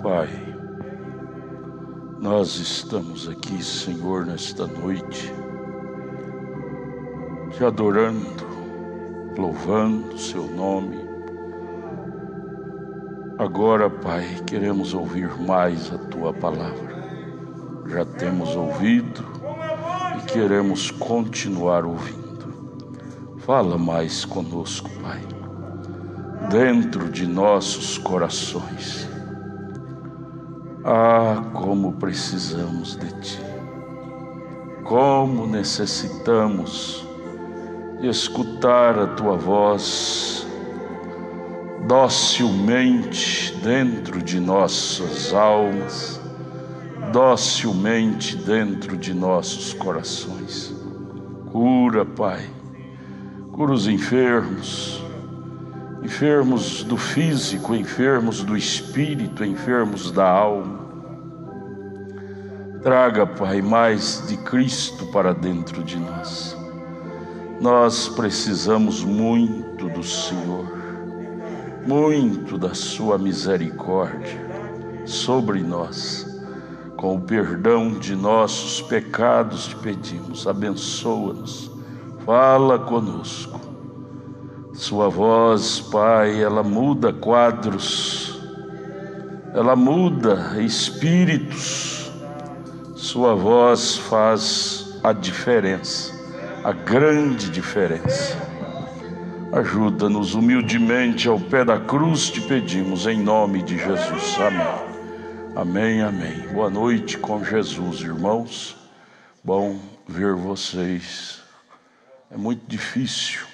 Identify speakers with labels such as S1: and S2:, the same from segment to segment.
S1: Pai, nós estamos aqui, Senhor, nesta noite, te adorando, louvando o Seu nome. Agora, Pai, queremos ouvir mais a Tua palavra. Já temos ouvido e queremos continuar ouvindo. Fala mais conosco, Pai, dentro de nossos corações. Ah, como precisamos de Ti, como necessitamos de escutar a Tua voz docilmente dentro de nossas almas, docilmente dentro de nossos corações. Cura, Pai, cura os enfermos, enfermos do físico, enfermos do espírito, enfermos da alma. Traga, Pai, mais de Cristo para dentro de nós. Nós precisamos muito do Senhor, muito da Sua misericórdia sobre nós. Com o perdão de nossos pecados te pedimos, abençoa-nos, fala conosco. Sua voz, Pai, ela muda quadros, ela muda espíritos. Sua voz faz a diferença, a grande diferença. Ajuda-nos humildemente ao pé da cruz, te pedimos, em nome de Jesus. Amém. Amém, amém. Boa noite com Jesus, irmãos. Bom ver vocês. É muito difícil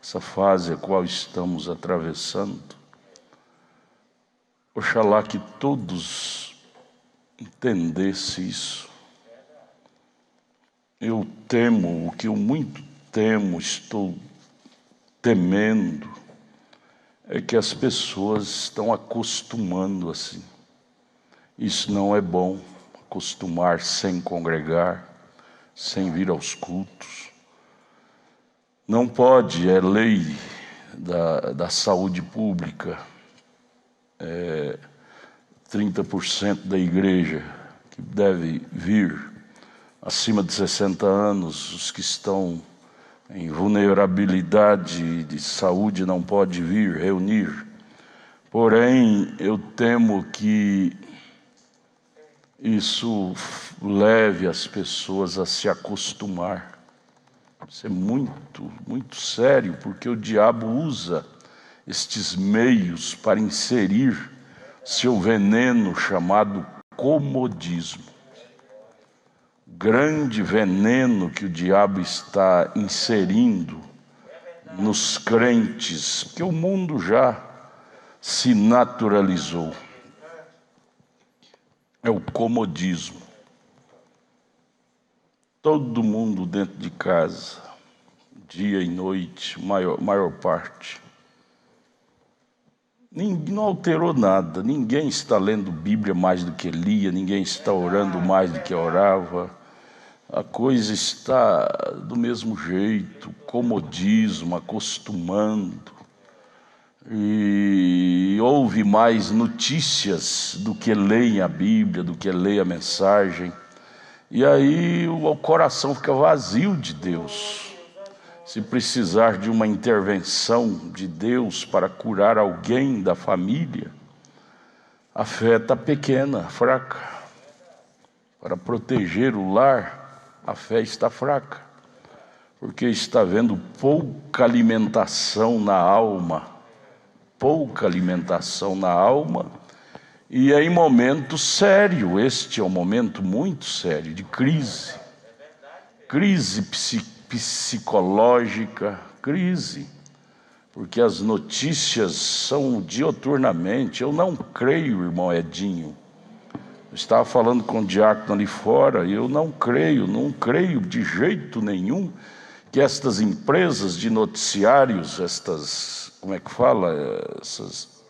S1: essa fase a qual estamos atravessando. Oxalá que todos entendessem isso. Eu temo, o que eu muito temo, estou temendo, é que as pessoas estão acostumando assim. Isso não é bom, acostumar sem congregar, sem vir aos cultos. Não pode, é lei da saúde pública, 30% da igreja que deve vir, acima de 60 anos, os que estão em vulnerabilidade de saúde não pode vir, reunir. Porém, eu temo que isso leve as pessoas a se acostumar. Isso é muito, muito sério, porque o diabo usa estes meios para inserir seu veneno chamado comodismo. Grande veneno que o diabo está inserindo nos crentes, porque o mundo já se naturalizou. É o comodismo. Todo mundo dentro de casa, dia e noite, maior parte. Não alterou nada, ninguém está lendo Bíblia mais do que lia, ninguém está orando mais do que orava. A coisa está do mesmo jeito, comodismo, acostumando. E ouve mais notícias do que leem a Bíblia, do que leem a mensagem. E aí o coração fica vazio de Deus. Se precisar de uma intervenção de Deus para curar alguém da família, a fé está pequena, fraca. Para proteger o lar, a fé está fraca. Porque está havendo pouca alimentação na alma. Pouca alimentação na alma, e é em momento sério. Este é um momento muito sério de crise psicológica, crise, porque as notícias são dioturnamente. Eu não creio, irmão Edinho, eu estava falando com o diácono ali fora, e eu não creio de jeito nenhum que estas empresas de noticiários, estas, como é que fala? Essas,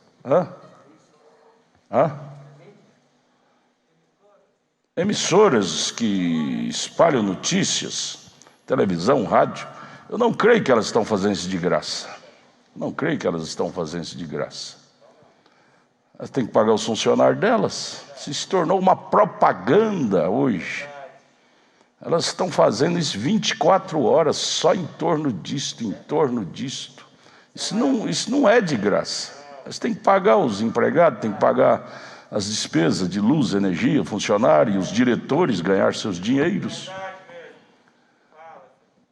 S1: emissoras que espalham notícias, televisão, rádio, eu não creio que elas estão fazendo isso de graça. Não creio que elas estão fazendo isso de graça. Elas têm que pagar os funcionários delas. Se tornou uma propaganda hoje. Elas estão fazendo isso 24 horas, só em torno disto, em torno disto. Isso não é de graça. Elas têm que pagar os empregados, têm que pagar as despesas de luz, energia, funcionário, os diretores ganhar seus dinheiros.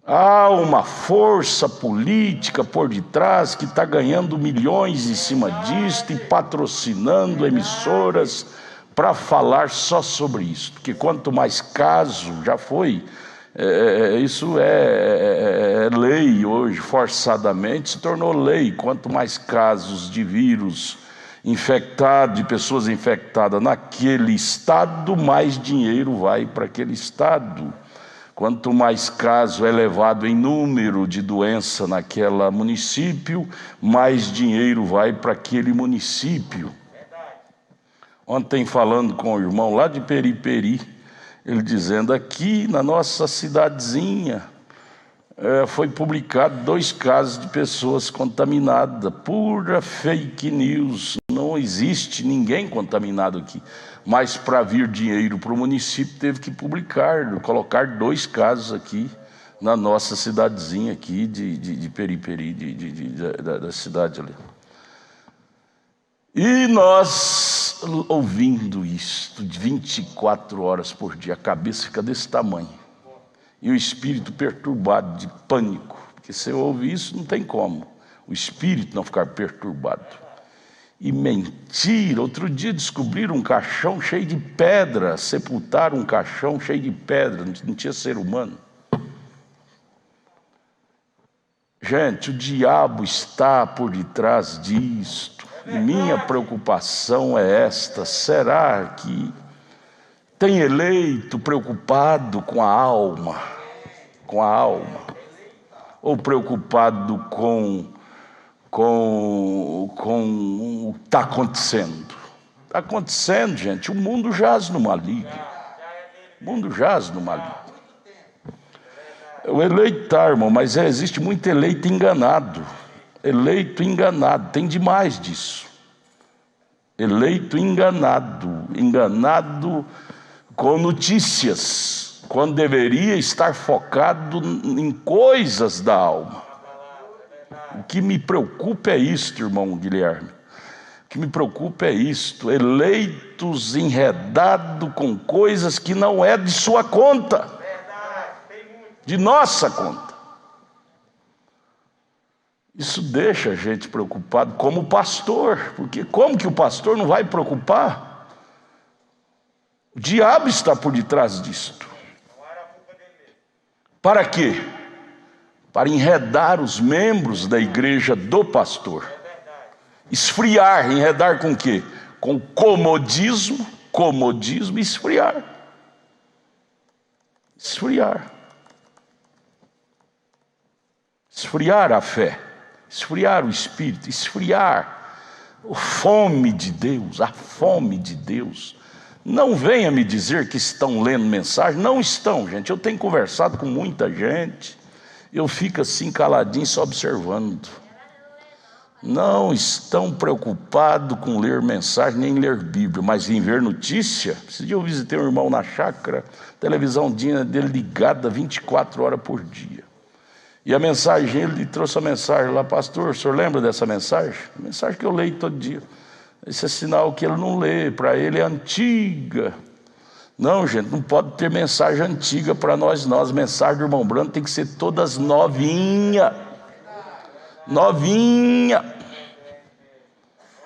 S1: Há uma força política por detrás que está ganhando milhões em cima disso e patrocinando emissoras para falar só sobre isso. Porque quanto mais caso, já foi, isso é lei hoje, forçadamente se tornou lei. Quanto mais casos de vírus infectado, de pessoas infectadas naquele estado, mais dinheiro vai para aquele estado. Quanto mais caso é levado em número de doença naquele município, mais dinheiro vai para aquele município. Ontem, falando com o irmão lá de Periperi, ele dizendo, aqui na nossa cidadezinha, foi publicado 2 casos de pessoas contaminadas, pura fake news, não existe ninguém contaminado aqui. Mas para vir dinheiro para o município teve que publicar, colocar 2 casos aqui na nossa cidadezinha aqui de Periperi, da cidade ali. E nós, ouvindo isso, 24 horas por dia, a cabeça fica desse tamanho. E o espírito perturbado, de pânico. Porque se eu ouvir isso, não tem como o espírito não ficar perturbado. E mentira, outro dia descobriram um caixão cheio de pedra, sepultaram um caixão cheio de pedra, não tinha ser humano. Gente, o diabo está por detrás disto. E minha preocupação é esta: será que tem eleito preocupado com a alma? Ou preocupado com o que está acontecendo? Está acontecendo, gente, o mundo jaz no maligno. O mundo jaz no maligno. O eleito tá, irmão, mas existe muito eleito enganado. Eleito enganado, tem demais disso. Eleito enganado com notícias, quando deveria estar focado em coisas da alma. O que me preocupa é isto, irmão Guilherme. O que me preocupa é isto: eleitos enredados com coisas que não é de sua conta, de nossa conta. Isso deixa a gente preocupado como pastor, porque como que o pastor não vai preocupar? O diabo está por detrás disto. Para quê? Para enredar os membros da igreja do pastor. Esfriar, enredar com o quê? Com comodismo e esfriar. Esfriar a fé, esfriar o espírito, esfriar a fome de Deus, a fome de Deus. Não venha me dizer que estão lendo mensagem, não estão, gente. Eu tenho conversado com muita gente, eu fico assim caladinho só observando. Não estão preocupados com ler mensagem nem ler Bíblia, mas em ver notícia. Esse dia eu visitei um irmão na chácara, televisão dele ligada 24 horas por dia. E a mensagem, ele trouxe a mensagem lá: pastor, o senhor lembra dessa mensagem? A mensagem que eu leio todo dia. Esse é sinal que ele não lê, para ele é antiga. Não, gente, não pode ter mensagem antiga para nós não. As mensagens do irmão Brando tem que ser todas novinha.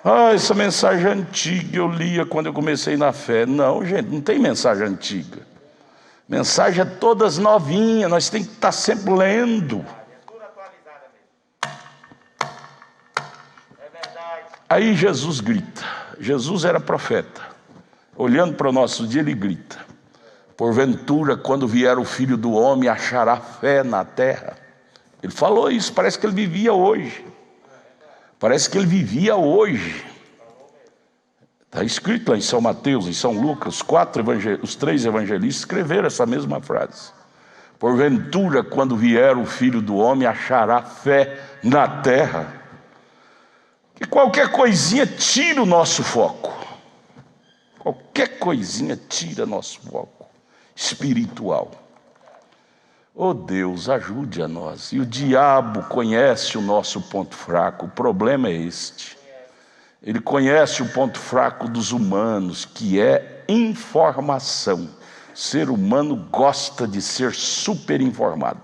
S1: Ah, essa mensagem antiga eu lia quando eu comecei na fé. Não, gente, não tem mensagem antiga. Mensagem é todas novinhas, nós temos que estar sempre lendo. Aí Jesus grita. Jesus era profeta. Olhando para o nosso dia, ele grita: porventura, quando vier o Filho do Homem, achará fé na terra? Ele falou isso, parece que ele vivia hoje. Está escrito lá em São Mateus, em São Lucas, os 3 evangelistas escreveram essa mesma frase. Porventura, quando vier o Filho do Homem, achará fé na terra? E qualquer coisinha tira o nosso foco. Qualquer coisinha tira nosso foco espiritual. Oh Deus, ajude a nós. E o diabo conhece o nosso ponto fraco. O problema é este. Ele conhece o ponto fraco dos humanos, que é informação. O ser humano gosta de ser super informado.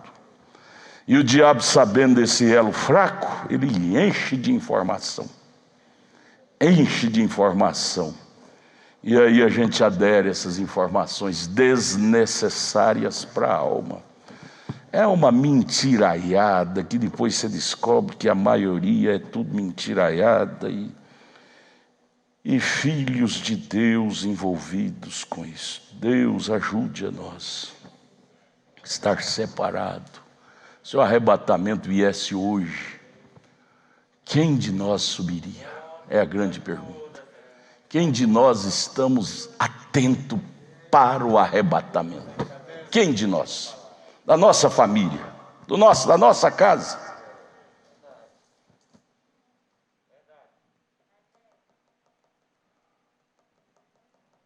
S1: E o diabo, sabendo desse elo fraco, ele enche de informação. Enche de informação. E aí a gente adere a essas informações desnecessárias para a alma. É uma mentiraiada que depois você descobre que a maioria é tudo mentiraiada e filhos de Deus envolvidos com isso. Deus ajude a nós a estar separado. Se o arrebatamento viesse hoje, quem de nós subiria? É a grande pergunta. Quem de nós estamos atento para o arrebatamento? Quem de nós? Da nossa família, da nossa casa.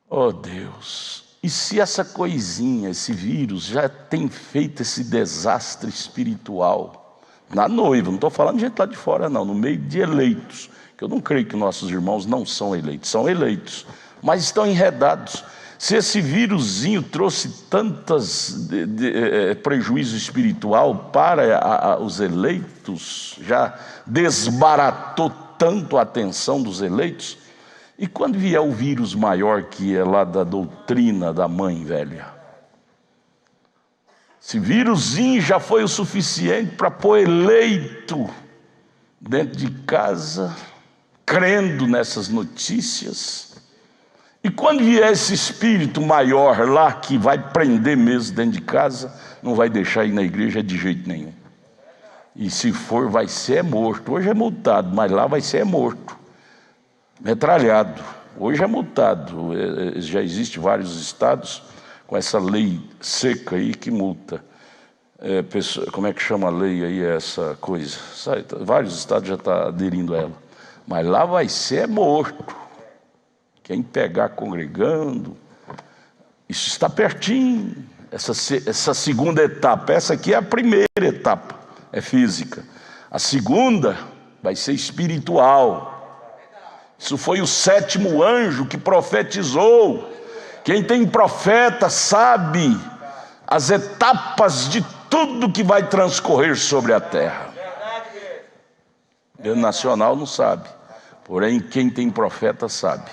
S1: Oh Deus, e se essa coisinha, esse vírus já tem feito esse desastre espiritual na noiva, não estou falando de gente lá de fora não, no meio de eleitos, que eu não creio que nossos irmãos não são eleitos, mas estão enredados. Se esse vírusinho trouxe tantos prejuízo espiritual para os eleitos, já desbaratou tanto a atenção dos eleitos, e quando vier o vírus maior que é lá da doutrina da mãe velha? Esse vírusinho já foi o suficiente para pôr eleito dentro de casa, crendo nessas notícias. E quando vier esse espírito maior lá, que vai prender mesmo dentro de casa, não vai deixar ir na igreja de jeito nenhum. E se for, vai ser morto. Hoje é multado, mas lá vai ser morto. Metralhado. Hoje é multado. Já existe vários estados com essa lei seca aí que multa. Como é que chama a lei aí, essa coisa? Vários estados já estão aderindo a ela. Mas lá vai ser morto. Quem pegar congregando, isso está pertinho. Essa segunda etapa, essa aqui é a primeira etapa, é física. A segunda vai ser espiritual. Isso foi o 7º anjo que profetizou. Quem tem profeta sabe as etapas de tudo que vai transcorrer sobre a terra. O nacional não sabe, porém quem tem profeta sabe.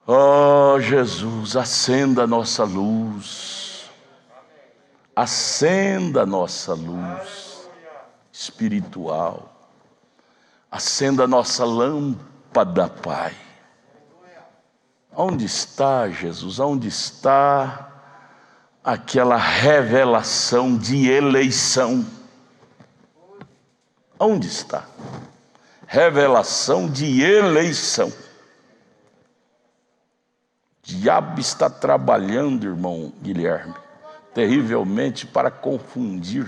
S1: Oh Jesus, acenda a nossa luz, acenda a nossa luz espiritual, acenda a nossa lâmpada, Pai. Onde está, Jesus? Onde está aquela revelação de eleição? Onde está? Revelação de eleição. O diabo está trabalhando, irmão Guilherme, terrivelmente para confundir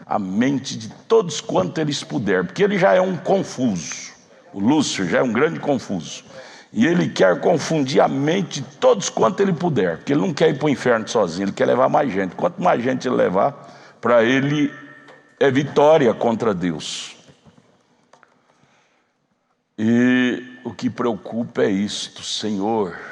S1: a mente de todos quanto eles puder, porque ele já é um confuso. O Lúcifer já é um grande confuso. E ele quer confundir a mente de todos quanto ele puder, porque ele não quer ir para o inferno sozinho, ele quer levar mais gente. Quanto mais gente ele levar, para ele é vitória contra Deus. E o que preocupa é isto, Senhor.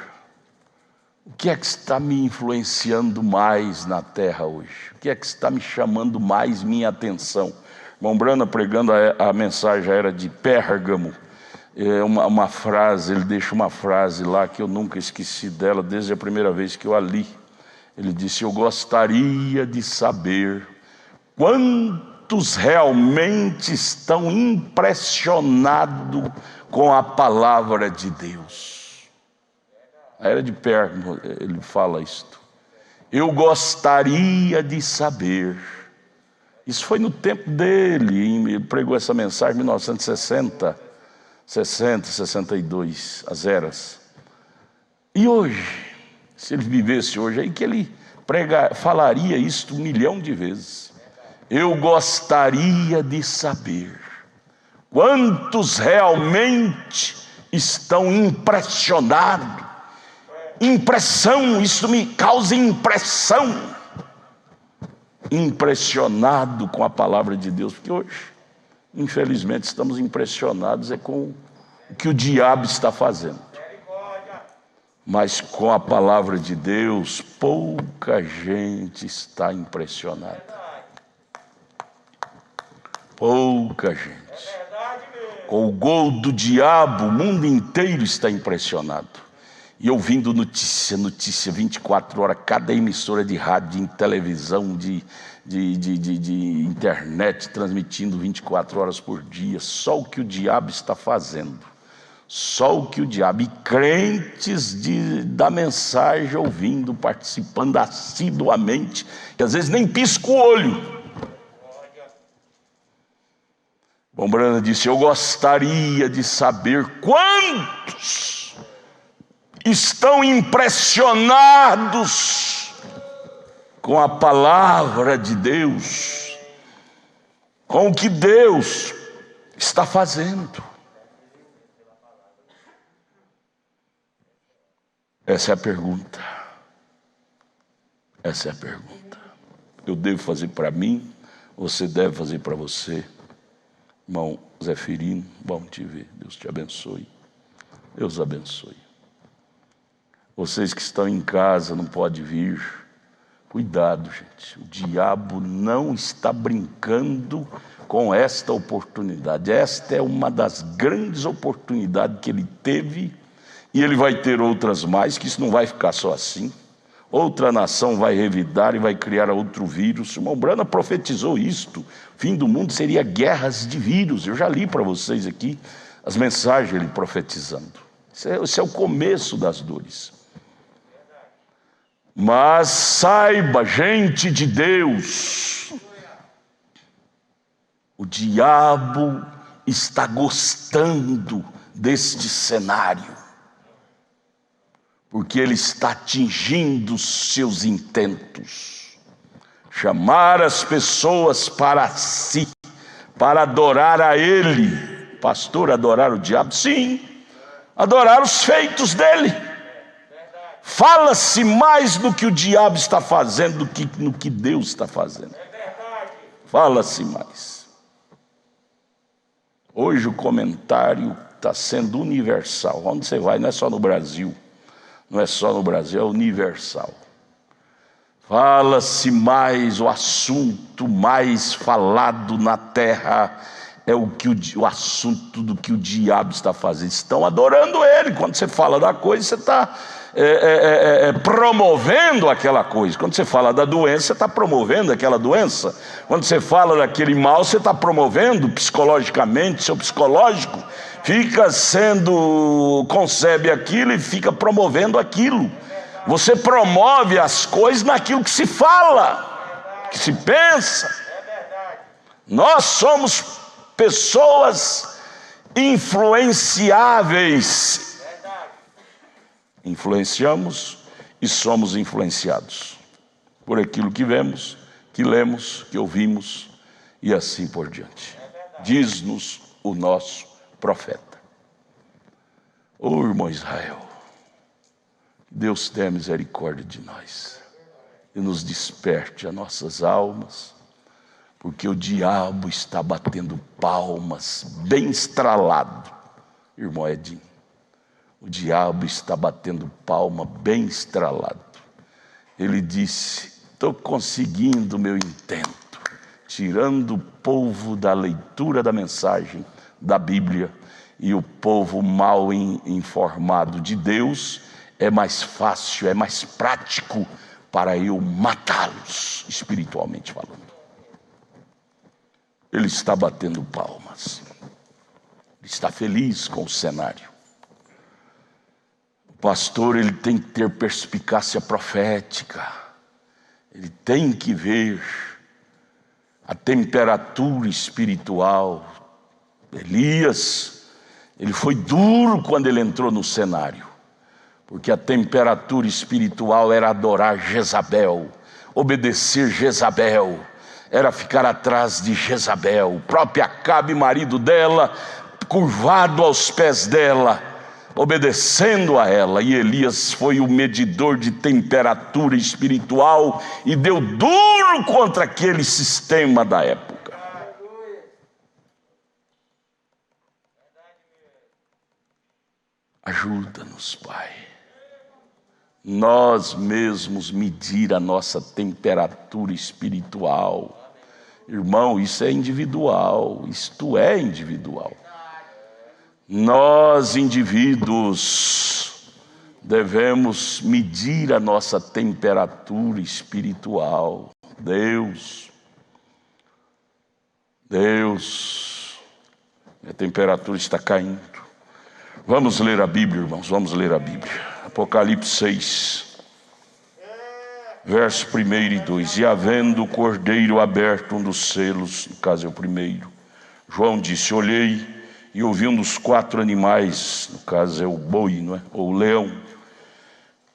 S1: O que é que está me influenciando mais na terra hoje? O que é que está me chamando mais minha atenção? Irmão Brana, pregando a mensagem era de Pérgamo, uma frase, ele deixa uma frase lá que eu nunca esqueci dela desde a primeira vez que eu a li. Ele disse: eu gostaria de saber quantos realmente estão impressionados com a palavra de Deus. A era de Pérgamo, ele fala isto. Eu gostaria de saber. Isso foi no tempo dele, ele pregou essa mensagem em 1960, 62, as eras. E hoje, se ele vivesse hoje, aí que ele falaria isto 1 milhão de vezes. Eu gostaria de saber Quantos realmente estão impressionados? Impressão, isso me causa impressão. Impressionado com a palavra de Deus, porque hoje, infelizmente, estamos impressionados com o que o diabo está fazendo. Mas com a palavra de Deus, pouca gente está impressionada. Pouca gente. Com o gol do diabo, o mundo inteiro está impressionado. E ouvindo notícia 24 horas, cada emissora de rádio, de televisão, de internet, transmitindo 24 horas por dia. Só o que o diabo está fazendo. Só o que o diabo, e crentes da mensagem ouvindo, participando assiduamente, que às vezes nem pisca o olho. Bom, Brana disse: eu gostaria de saber quantos estão impressionados com a palavra de Deus, com o que Deus está fazendo. Essa é a pergunta. Essa é a pergunta. Eu devo fazer para mim, você deve fazer para você. Irmão Zeferino, bom te ver. Deus te abençoe. Deus abençoe. Vocês que estão em casa, não podem vir. Cuidado, gente. O diabo não está brincando com esta oportunidade. Esta é uma das grandes oportunidades que ele teve. E ele vai ter outras mais, que isso não vai ficar só assim. Outra nação vai revidar e vai criar outro vírus. O irmão Brana profetizou isto. O fim do mundo seria guerras de vírus. Eu já li para vocês aqui as mensagens ele profetizando. Esse é o começo das dores. Mas saiba, gente de Deus, o diabo está gostando deste cenário. Porque ele está atingindo seus intentos. Chamar as pessoas para si, para adorar a ele. Pastor, adorar o diabo? Sim, adorar os feitos dele. Fala-se mais no que o diabo está fazendo do que no que Deus está fazendo. Fala-se mais. Hoje o comentário está sendo universal. Onde você vai, não é só no Brasil. Não é só no Brasil, é universal. Fala-se mais, o assunto mais falado na terra é o assunto do que o diabo está fazendo. Estão adorando ele. Quando você fala da coisa, você está promovendo aquela coisa. Quando você fala da doença, você está promovendo aquela doença. Quando você fala daquele mal, você está promovendo psicologicamente, seu psicológico concebe aquilo e fica promovendo aquilo. Você promove as coisas naquilo que se fala, que se pensa. Nós somos pessoas influenciáveis. Influenciamos e somos influenciados por aquilo que vemos, que lemos, que ouvimos e assim por diante. Diz-nos o nosso profeta. Ô irmão Israel, Deus tenha misericórdia de nós e nos desperte as nossas almas, porque o diabo está batendo palmas, bem estralado. Irmão Edinho, o diabo está batendo palma bem estralado. Ele disse: estou conseguindo o meu intento, tirando o povo da leitura da mensagem da Bíblia, e o povo mal informado de Deus, é mais fácil, é mais prático para eu matá-los, espiritualmente falando. Ele está batendo palmas, ele está feliz com o cenário. O pastor, ele tem que ter perspicácia profética, ele tem que ver a temperatura espiritual. Elias, ele foi duro quando ele entrou no cenário, porque a temperatura espiritual era adorar Jezabel, obedecer Jezabel, era ficar atrás de Jezabel, o próprio Acabe, marido dela, curvado aos pés dela, obedecendo a ela. E Elias foi o medidor de temperatura espiritual e deu duro contra aquele sistema da época. Ajuda-nos, Pai. Nós mesmos medir a nossa temperatura espiritual. Irmão, isso é individual, isto é individual. Nós, indivíduos, devemos medir a nossa temperatura espiritual. Deus, minha temperatura está caindo. Vamos ler a Bíblia, irmãos, vamos ler a Bíblia. Apocalipse 6, verso 1 e 2. E havendo o cordeiro aberto, um dos selos, no caso é o primeiro, João disse: olhei e ouvi um dos 4 animais, no caso é o boi, não é? Ou o leão,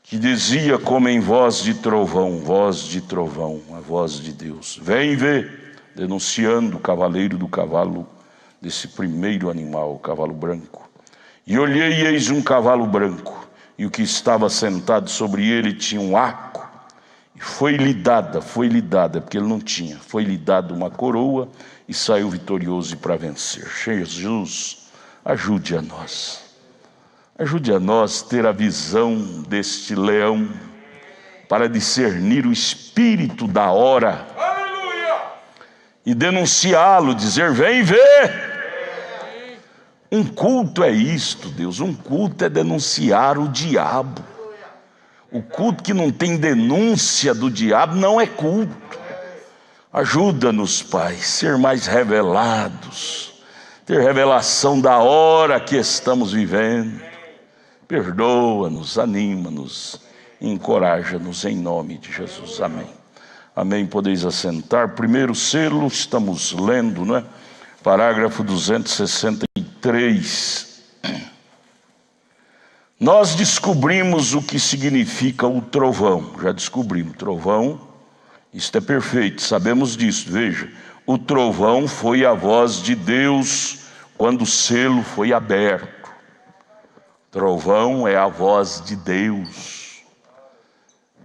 S1: que dizia como em voz de trovão, a voz de Deus: vem ver, denunciando o cavaleiro do cavalo, desse primeiro animal, o cavalo branco. E olhei e eis um cavalo branco, e o que estava sentado sobre ele tinha um arco, e foi-lhe dada, porque ele não tinha, foi-lhe dada uma coroa, e saiu vitorioso para vencer. Jesus, ajude a nós ter a visão deste leão, para discernir o espírito da hora, e denunciá-lo, dizer: vem ver. Um culto é isto, Deus, um culto é denunciar o diabo. O culto que não tem denúncia do diabo não é culto. Ajuda-nos, Pai, ser mais revelados, ter revelação da hora que estamos vivendo. Perdoa-nos, anima-nos, encoraja-nos em nome de Jesus. Amém. Amém, podeis assentar. Primeiro selo, estamos lendo, não é? Parágrafo 263. Nós descobrimos o que significa o trovão. Já descobrimos, trovão, isto é perfeito, sabemos disso. Veja, o trovão foi a voz de Deus quando o selo foi aberto. Trovão é a voz de Deus.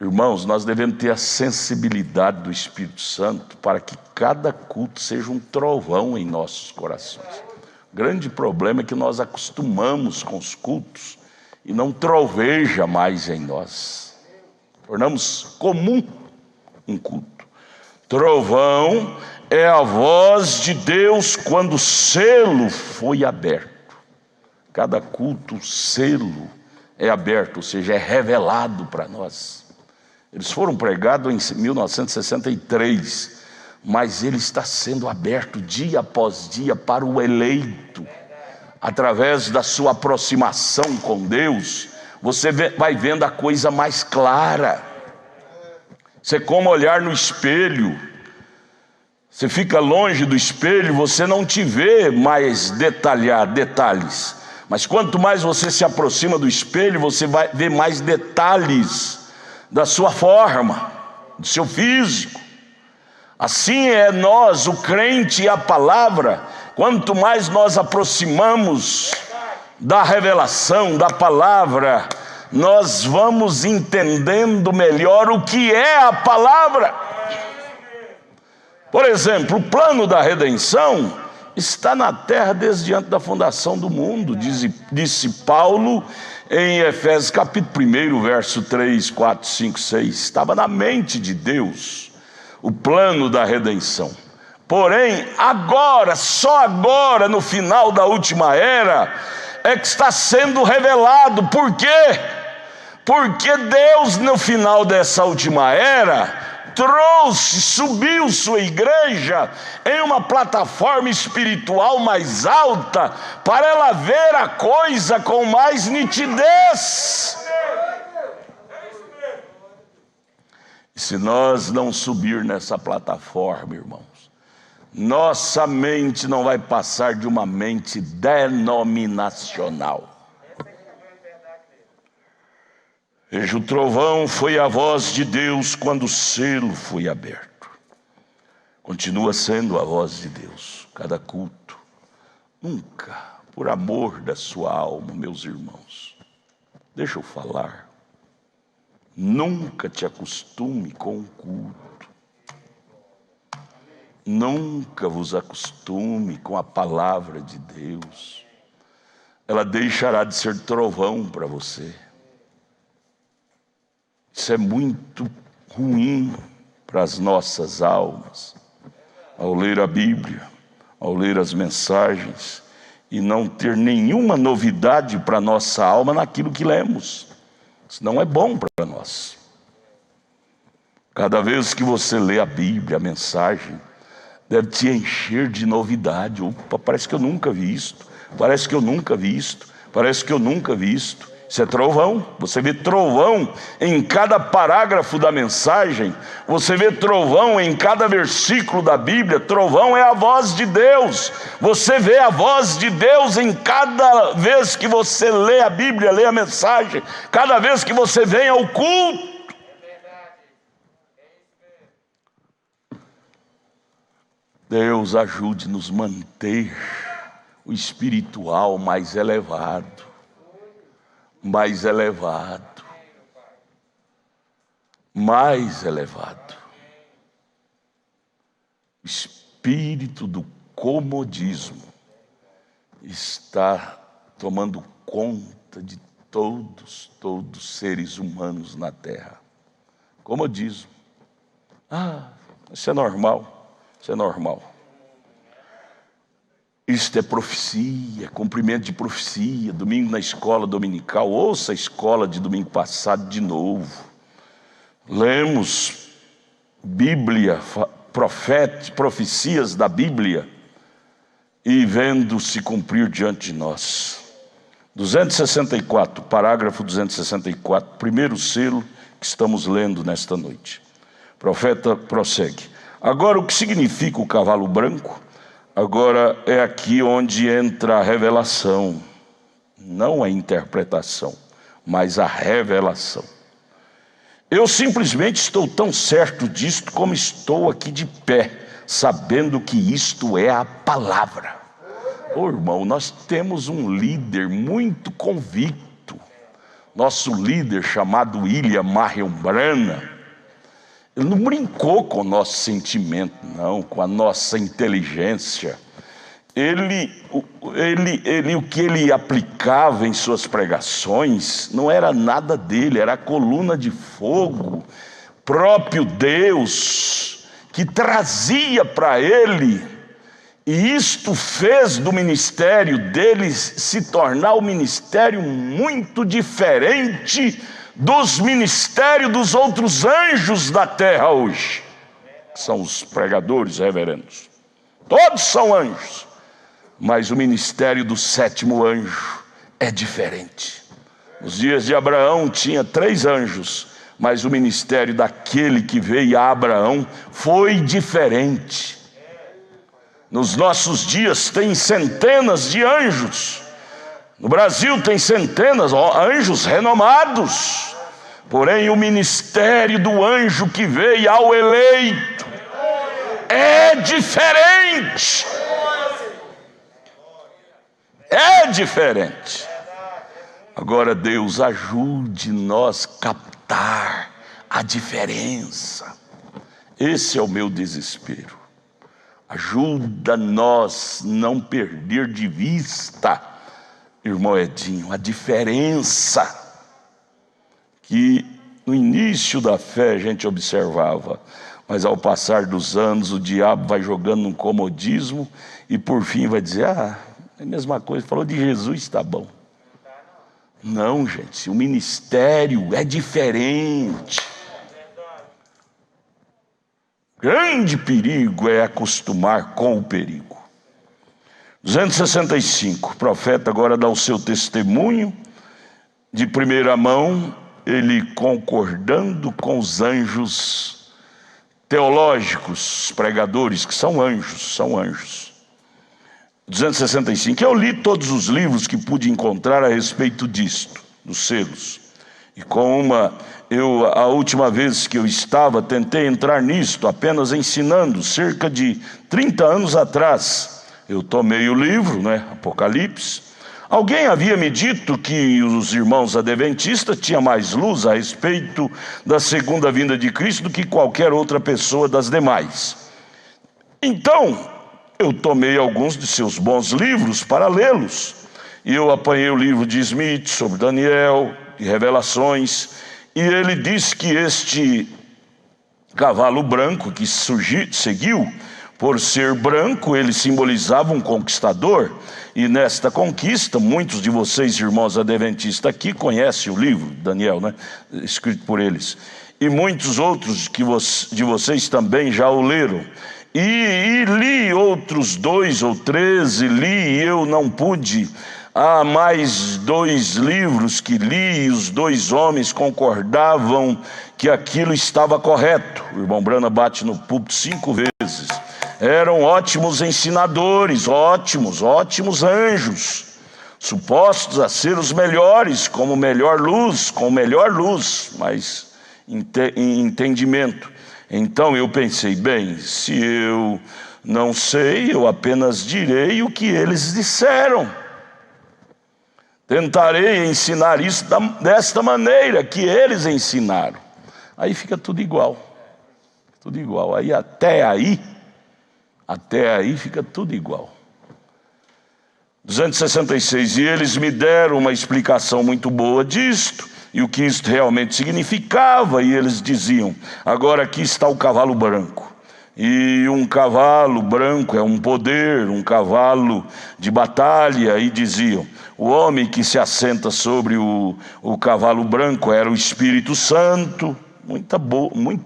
S1: Irmãos, nós devemos ter a sensibilidade do Espírito Santo para que cada culto seja um trovão em nossos corações. O grande problema é que nós acostumamos com os cultos e não troveja mais em nós. Tornamos comum um culto. Trovão é a voz de Deus quando o selo foi aberto. Cada culto, o selo é aberto, ou seja, é revelado para nós. Eles foram pregados em 1963, mas ele está sendo aberto dia após dia para o eleito. Através da sua aproximação com Deus, você vai vendo a coisa mais clara. Você é como olhar no espelho. Você fica longe do espelho, você não te vê mais detalhes. Mas quanto mais você se aproxima do espelho, você vai ver mais detalhes da sua forma, do seu físico. Assim é nós, o crente e a palavra. Quanto mais nós aproximamos da revelação da palavra, nós vamos entendendo melhor o que é a palavra. Por exemplo, o plano da redenção está na terra desde antes da fundação do mundo, disse Paulo em Efésios capítulo 1, verso 3, 4, 5, 6. Estava na mente de Deus o plano da redenção. Porém, agora, só agora, no final da última era, é que está sendo revelado. Por quê? Porque Deus, no final dessa última era, subiu sua igreja em uma plataforma espiritual mais alta, para ela ver a coisa com mais nitidez. E se nós não subir nessa plataforma, irmãos, nossa mente não vai passar de uma mente denominacional. Veja, o trovão foi a voz de Deus quando o selo foi aberto. Continua sendo a voz de Deus, cada culto. Nunca, por amor da sua alma, meus irmãos, deixa eu falar, nunca te acostume com o culto. Nunca vos acostume com a palavra de Deus. Ela deixará de ser trovão para você. Isso é muito ruim para as nossas almas. Ao ler a Bíblia, ao ler as mensagens, e não ter nenhuma novidade para a nossa alma naquilo que lemos. Isso não é bom para nós. Cada vez que você lê a Bíblia, a mensagem, deve te encher de novidade. Opa, parece que eu nunca vi isto. Parece que eu nunca vi isto. Parece que eu nunca vi isto. Isso é trovão. Você vê trovão em cada parágrafo da mensagem. Você vê trovão em cada versículo da Bíblia. Trovão é a voz de Deus. Você vê a voz de Deus em cada vez que você lê a Bíblia, lê a mensagem. Cada vez que você vem ao culto. Deus ajude-nos a manter o espiritual mais elevado. Mais elevado. Mais elevado. O espírito do comodismo está tomando conta de todos os seres humanos na terra. Comodismo. Isso é normal. Isso é normal. Isto é profecia, cumprimento de profecia. Domingo na escola dominical, ouça a escola de domingo passado de novo. Lemos Bíblia, profecias da Bíblia, e vendo se cumprir diante de nós. 264, parágrafo 264, primeiro selo que estamos lendo nesta noite. O profeta prossegue. Agora, o que significa o cavalo branco? Agora é aqui onde entra a revelação, não a interpretação, mas a revelação. Eu simplesmente estou tão certo disto como estou aqui de pé, sabendo que isto é a palavra. Irmão, nós temos um líder muito convicto, nosso líder chamado William Marion Branham. Ele não brincou com o nosso sentimento, não, com a nossa inteligência. O que ele aplicava em suas pregações não era nada dele, era a coluna de fogo, próprio Deus, que trazia para ele. E isto fez do ministério deles se tornar um ministério muito diferente dos ministérios dos outros anjos da terra hoje, que são os pregadores reverendos. Todos são anjos, mas o ministério do sétimo anjo é diferente. Nos dias de Abraão tinha 3 anjos, mas o ministério daquele que veio a Abraão foi diferente. Nos nossos dias tem centenas de anjos. No Brasil tem centenas, anjos renomados. Porém, o ministério do anjo que veio ao eleito é diferente. É diferente. Agora, Deus ajude nós a captar a diferença. Esse é o meu desespero. Ajuda nós não perder de vista, irmão Edinho, a diferença que no início da fé a gente observava, mas ao passar dos anos o diabo vai jogando um comodismo e por fim vai dizer, é a mesma coisa, falou de Jesus, está bom. Não, gente, o ministério é diferente. Grande perigo é acostumar com o perigo. 265, o profeta agora dá o seu testemunho de primeira mão, ele concordando com os anjos teológicos, pregadores, que são anjos. 265, eu li todos os livros que pude encontrar a respeito disto, dos selos, E a última vez que eu estava, tentei entrar nisto, apenas ensinando, cerca de 30 anos atrás. Eu tomei o livro, Apocalipse. Alguém havia me dito que os irmãos adventistas tinham mais luz a respeito da segunda vinda de Cristo do que qualquer outra pessoa das demais. Então, eu tomei alguns de seus bons livros para lê-los. E eu apanhei o livro de Smith sobre Daniel, de Revelações, e ele diz que este cavalo branco que seguiu, por ser branco, ele simbolizava um conquistador. E nesta conquista, muitos de vocês, irmãos adventistas aqui, conhecem o livro de Daniel, escrito por eles. E muitos outros de vocês também já o leram. E li outros 2 ou 3, e eu não pude. Há mais 2 livros que li, e os 2 homens concordavam que aquilo estava correto. O irmão Branham bate no púlpito 5 vezes. Eram ótimos ensinadores, ótimos anjos, supostos a ser os melhores, com melhor luz, mas em entendimento. Então eu pensei, bem, se eu não sei, eu apenas direi o que eles disseram. Tentarei ensinar isso desta maneira que eles ensinaram. Aí fica tudo igual. Aí até aí fica tudo igual. 266, e eles me deram uma explicação muito boa disto, e o que isto realmente significava, e eles diziam, agora aqui está o cavalo branco. E um cavalo branco é um poder, um cavalo de batalha, e diziam, o homem que se assenta sobre o cavalo branco era o Espírito Santo. Muito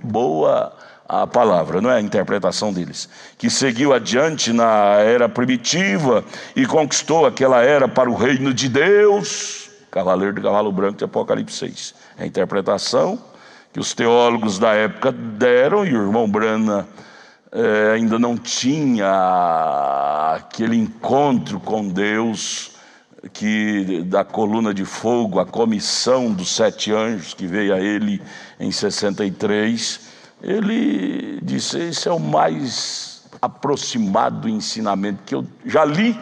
S1: boa a palavra, a interpretação deles, que seguiu adiante na era primitiva e conquistou aquela era para o reino de Deus. Cavaleiro de cavalo branco de Apocalipse 6. É a interpretação que os teólogos da época deram, e o irmão Branham ainda não tinha aquele encontro com Deus, da coluna de fogo, a comissão dos 7 anjos que veio a ele em 63. Ele disse, esse é o mais aproximado ensinamento que eu já li,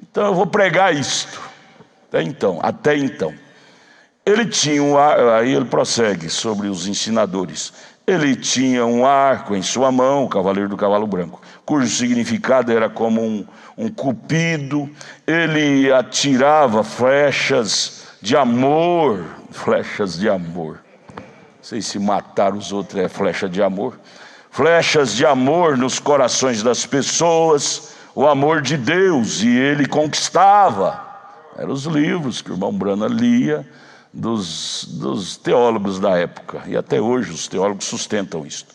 S1: então eu vou pregar isto. Até então. Ele tinha aí ele prossegue sobre os ensinadores. Ele tinha um arco em sua mão, o cavaleiro do cavalo branco, cujo significado era como um cupido. Ele atirava flechas de amor. Não sei se matar os outros é flecha de amor. Flechas de amor nos corações das pessoas, o amor de Deus, e ele conquistava. Eram os livros que o irmão Branham lia dos teólogos da época, e até hoje os teólogos sustentam isso.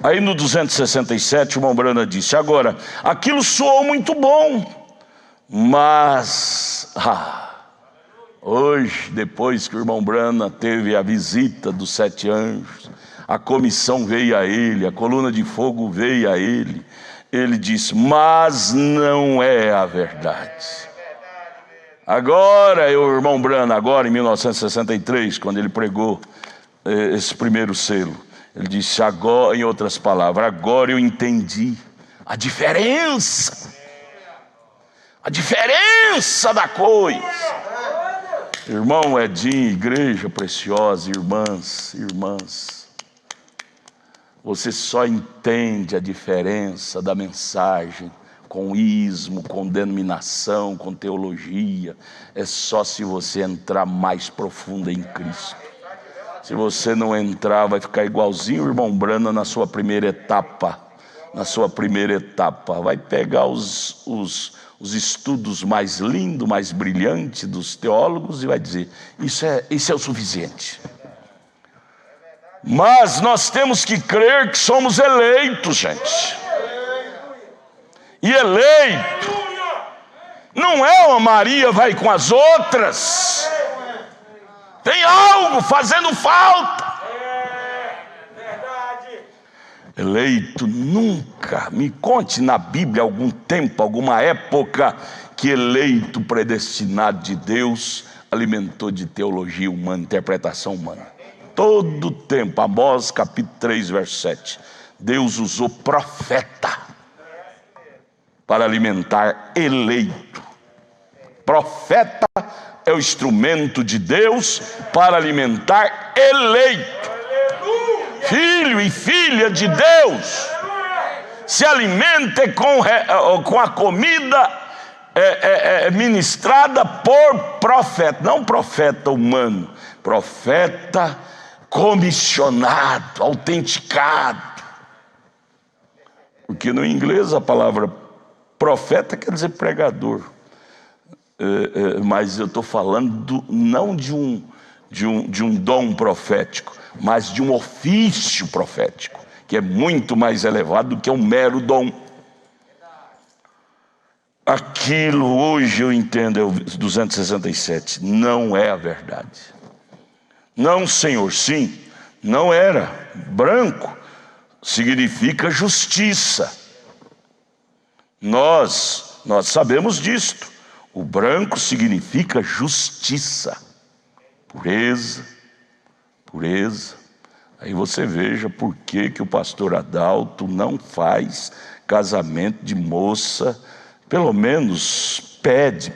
S1: Aí no 267 o irmão Branham disse, agora, aquilo soou muito bom, mas hoje, depois que o irmão Branham teve a visita dos 7 anjos, a comissão veio a ele, a coluna de fogo veio a ele, ele disse, mas não é a verdade. Agora, o irmão Branham, agora em 1963, quando ele pregou esse primeiro selo, ele disse, agora, em outras palavras, agora eu entendi a diferença da coisa. Irmão Edinho, igreja preciosa, irmãs, você só entende a diferença da mensagem com ismo, com denominação, com teologia, é só se você entrar mais profundo em Cristo. Se você não entrar, vai ficar igualzinho o irmão Branham na sua primeira etapa. Vai pegar os estudos mais lindos, mais brilhantes dos teólogos e vai dizer, isso é o suficiente. Mas nós temos que crer que somos eleitos, gente. E eleito não é uma Maria vai com as outras. Tem algo fazendo falta. Eleito nunca. Me conte na Bíblia algum tempo, alguma época que eleito predestinado de Deus alimentou de teologia humana, interpretação humana. Todo o tempo. Amós capítulo 3, verso 7. Deus usou profeta para alimentar eleito. Profeta é o instrumento de Deus para alimentar eleito. Filho e filha de Deus se alimente com a comida ministrada por profeta, não profeta humano, profeta comissionado, autenticado. Porque no inglês a palavra profeta quer dizer pregador. Mas eu estou falando não de um dom profético, mas de um ofício profético, que é muito mais elevado do que um mero dom. Aquilo hoje eu entendo, é o 267, não é a verdade. Não, Senhor, sim, não era. Branco significa justiça. Nós sabemos disto. O branco significa justiça, pureza. Aí você veja por que o pastor Adalto não faz casamento de moça. Pelo menos pede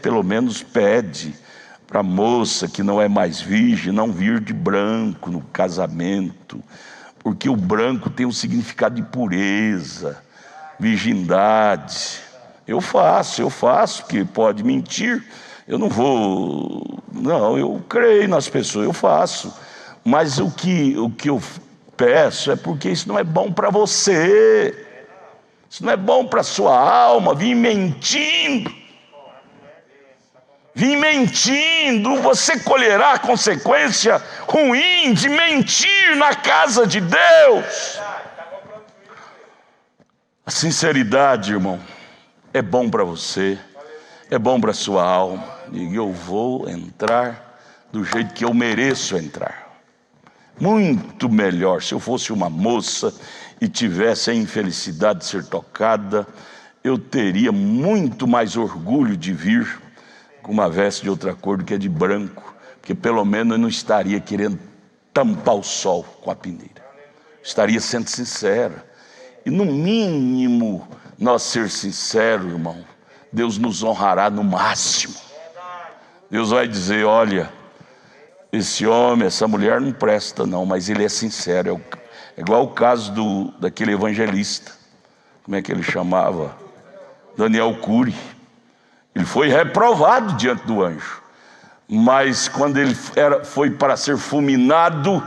S1: para a moça que não é mais virgem não vir de branco no casamento, porque o branco tem um significado de pureza, virgindade. Eu faço, que pode mentir, eu não vou, não, eu creio nas pessoas, eu faço, mas o que eu peço é porque isso não é bom para você, isso não é bom para a sua alma, vir mentindo, você colherá a consequência ruim de mentir na casa de Deus. A sinceridade, irmão, é bom para você, é bom para a sua alma. E eu vou entrar do jeito que eu mereço entrar. Muito melhor se eu fosse uma moça e tivesse a infelicidade de ser tocada, eu teria muito mais orgulho de vir com uma veste de outra cor do que de branco, porque pelo menos eu não estaria querendo tampar o sol com a peneira, estaria sendo sincera. E no mínimo nós ser sinceros, irmão, Deus nos honrará no máximo. Deus vai dizer, olha, esse homem, essa mulher não presta não, mas ele é sincero. É igual o caso daquele evangelista, como é que ele chamava? Daniel Cury. Ele foi reprovado diante do anjo, mas quando ele foi para ser fulminado,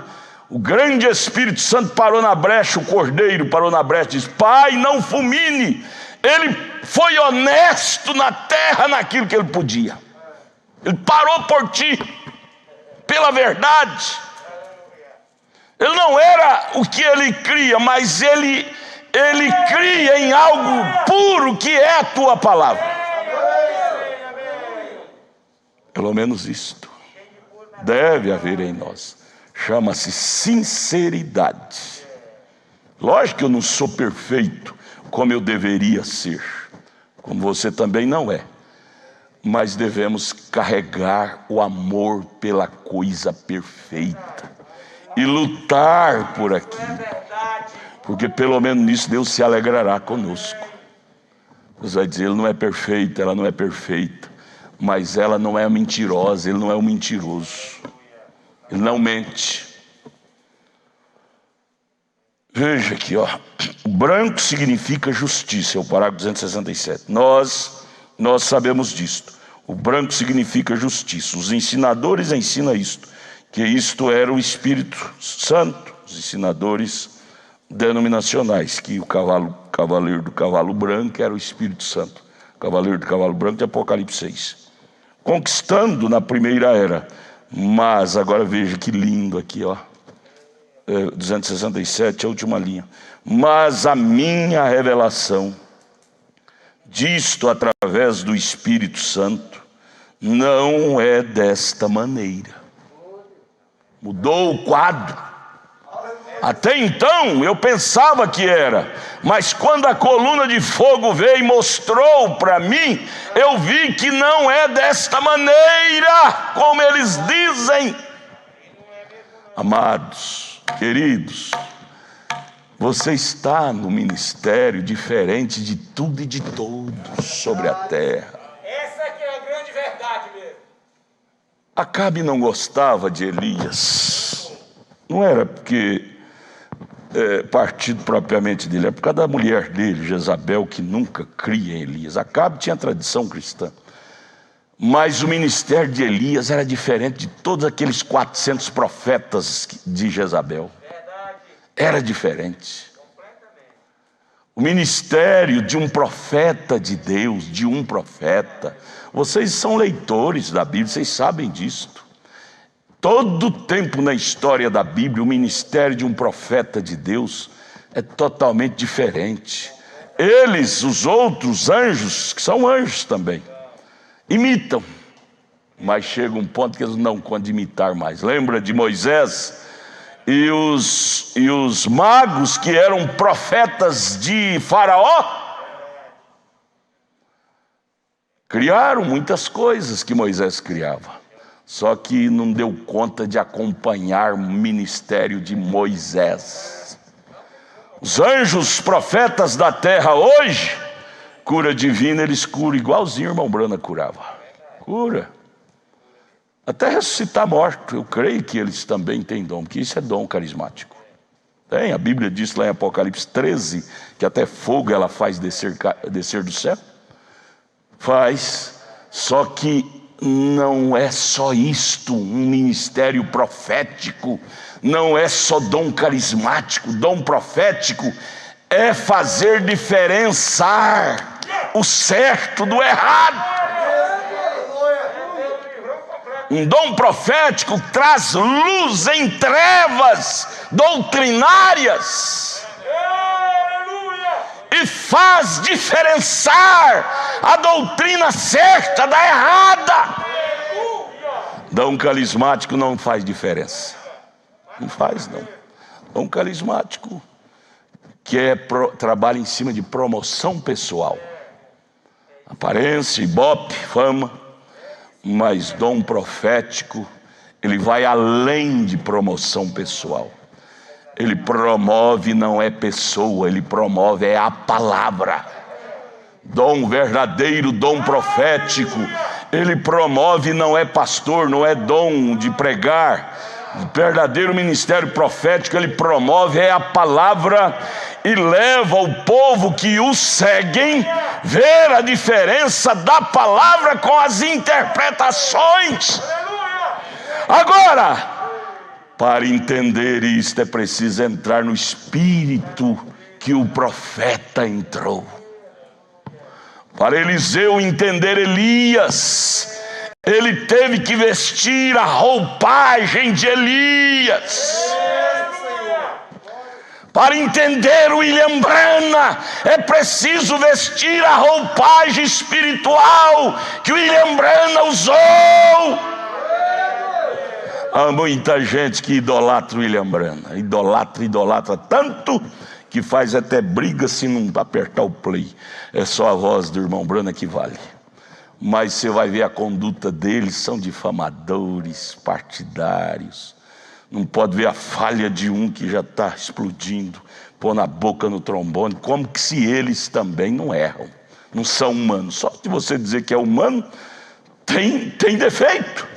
S1: o grande Espírito Santo parou na brecha, o Cordeiro parou na brecha e disse, Pai, não fulmine. Ele foi honesto na terra naquilo que ele podia. Ele parou por ti, pela verdade. Ele não era o que ele cria, mas ele cria em algo puro que é a tua palavra. Pelo menos isto deve haver em nós. Chama-se sinceridade. Lógico que eu não sou perfeito como eu deveria ser, como você também não é, mas devemos carregar o amor pela coisa perfeita e lutar por aquilo, porque pelo menos nisso Deus se alegrará conosco. Deus vai dizer, ele não é perfeito, ela não é perfeita, mas ela não é mentirosa, ele não é um mentiroso, ele não mente. Veja aqui, ó. O branco significa justiça, é o parágrafo 267. Nós sabemos disto. O branco significa justiça. Os ensinadores ensinam isto, que isto era o Espírito Santo. Os ensinadores denominacionais, que o cavaleiro do cavalo branco era o Espírito Santo. O cavaleiro do cavalo branco de Apocalipse 6. Conquistando na primeira era. Mas agora veja que lindo aqui, ó. 267, a última linha. Mas a minha revelação disto através do Espírito Santo não é desta maneira. Mudou o quadro. Até então eu pensava que era, mas quando a coluna de fogo veio e mostrou para mim, eu vi que não é desta maneira como eles dizem. Amados, queridos, você está no ministério diferente de tudo e de todos sobre a terra.
S2: Essa que é a grande verdade mesmo.
S1: Acabe não gostava de Elias. Não era porque partido propriamente dele, é por causa da mulher dele, Jezabel, que nunca cria em Elias. Acabe tinha tradição cristã, mas o ministério de Elias era diferente de todos aqueles 400 profetas de Jezabel. Era diferente. O ministério de um profeta de Deus, de um profeta, vocês são leitores da Bíblia, vocês sabem disto. Todo tempo na história da Bíblia, o ministério de um profeta de Deus é totalmente diferente. Eles, os outros anjos, que são anjos também, imitam, mas chega um ponto que eles não dão conta de imitar mais. Lembra de Moisés e os magos que eram profetas de Faraó? Criaram muitas coisas que Moisés criava, só que não deu conta de acompanhar o ministério de Moisés. Os anjos profetas da terra hoje, cura divina, eles curam igualzinho o irmão Brana curava. Cura. Até ressuscitar morto, eu creio que eles também têm dom, porque isso é dom carismático. Tem, a Bíblia diz lá em Apocalipse 13, que até fogo ela faz descer do céu. Faz, só que não é só isto, um ministério profético, não é só dom carismático, dom profético é fazer diferenciar o certo do errado. Um dom profético traz luz em trevas doutrinárias e faz diferenciar a doutrina certa da errada. Dom carismático não faz diferença. Não faz, não. Dom carismático que trabalha em cima de promoção pessoal, aparência, ibope, fama. Mas dom profético, ele vai além de promoção pessoal. Ele promove, não é pessoa, ele promove é a palavra. Dom verdadeiro, dom profético, ele promove, não é pastor, não é dom de pregar. O verdadeiro ministério profético, ele promove é a palavra e leva o povo que o seguem ver a diferença da palavra com as interpretações. Agora, para entender isto é preciso entrar no espírito que o profeta entrou. Para Eliseu entender Elias, ele teve que vestir a roupagem de Elias. Para entender o William Branham, é preciso vestir a roupagem espiritual que o William Branham usou. Há muita gente que idolatra o William Branham, idolatra tanto que faz até briga se não apertar o play. É só a voz do irmão Branham que vale. Mas você vai ver a conduta deles, são difamadores, partidários. Não pode ver a falha de um que já está explodindo, pôr na boca no trombone, como que se eles também não erram, não são humanos. Só de você dizer que é humano, tem defeito.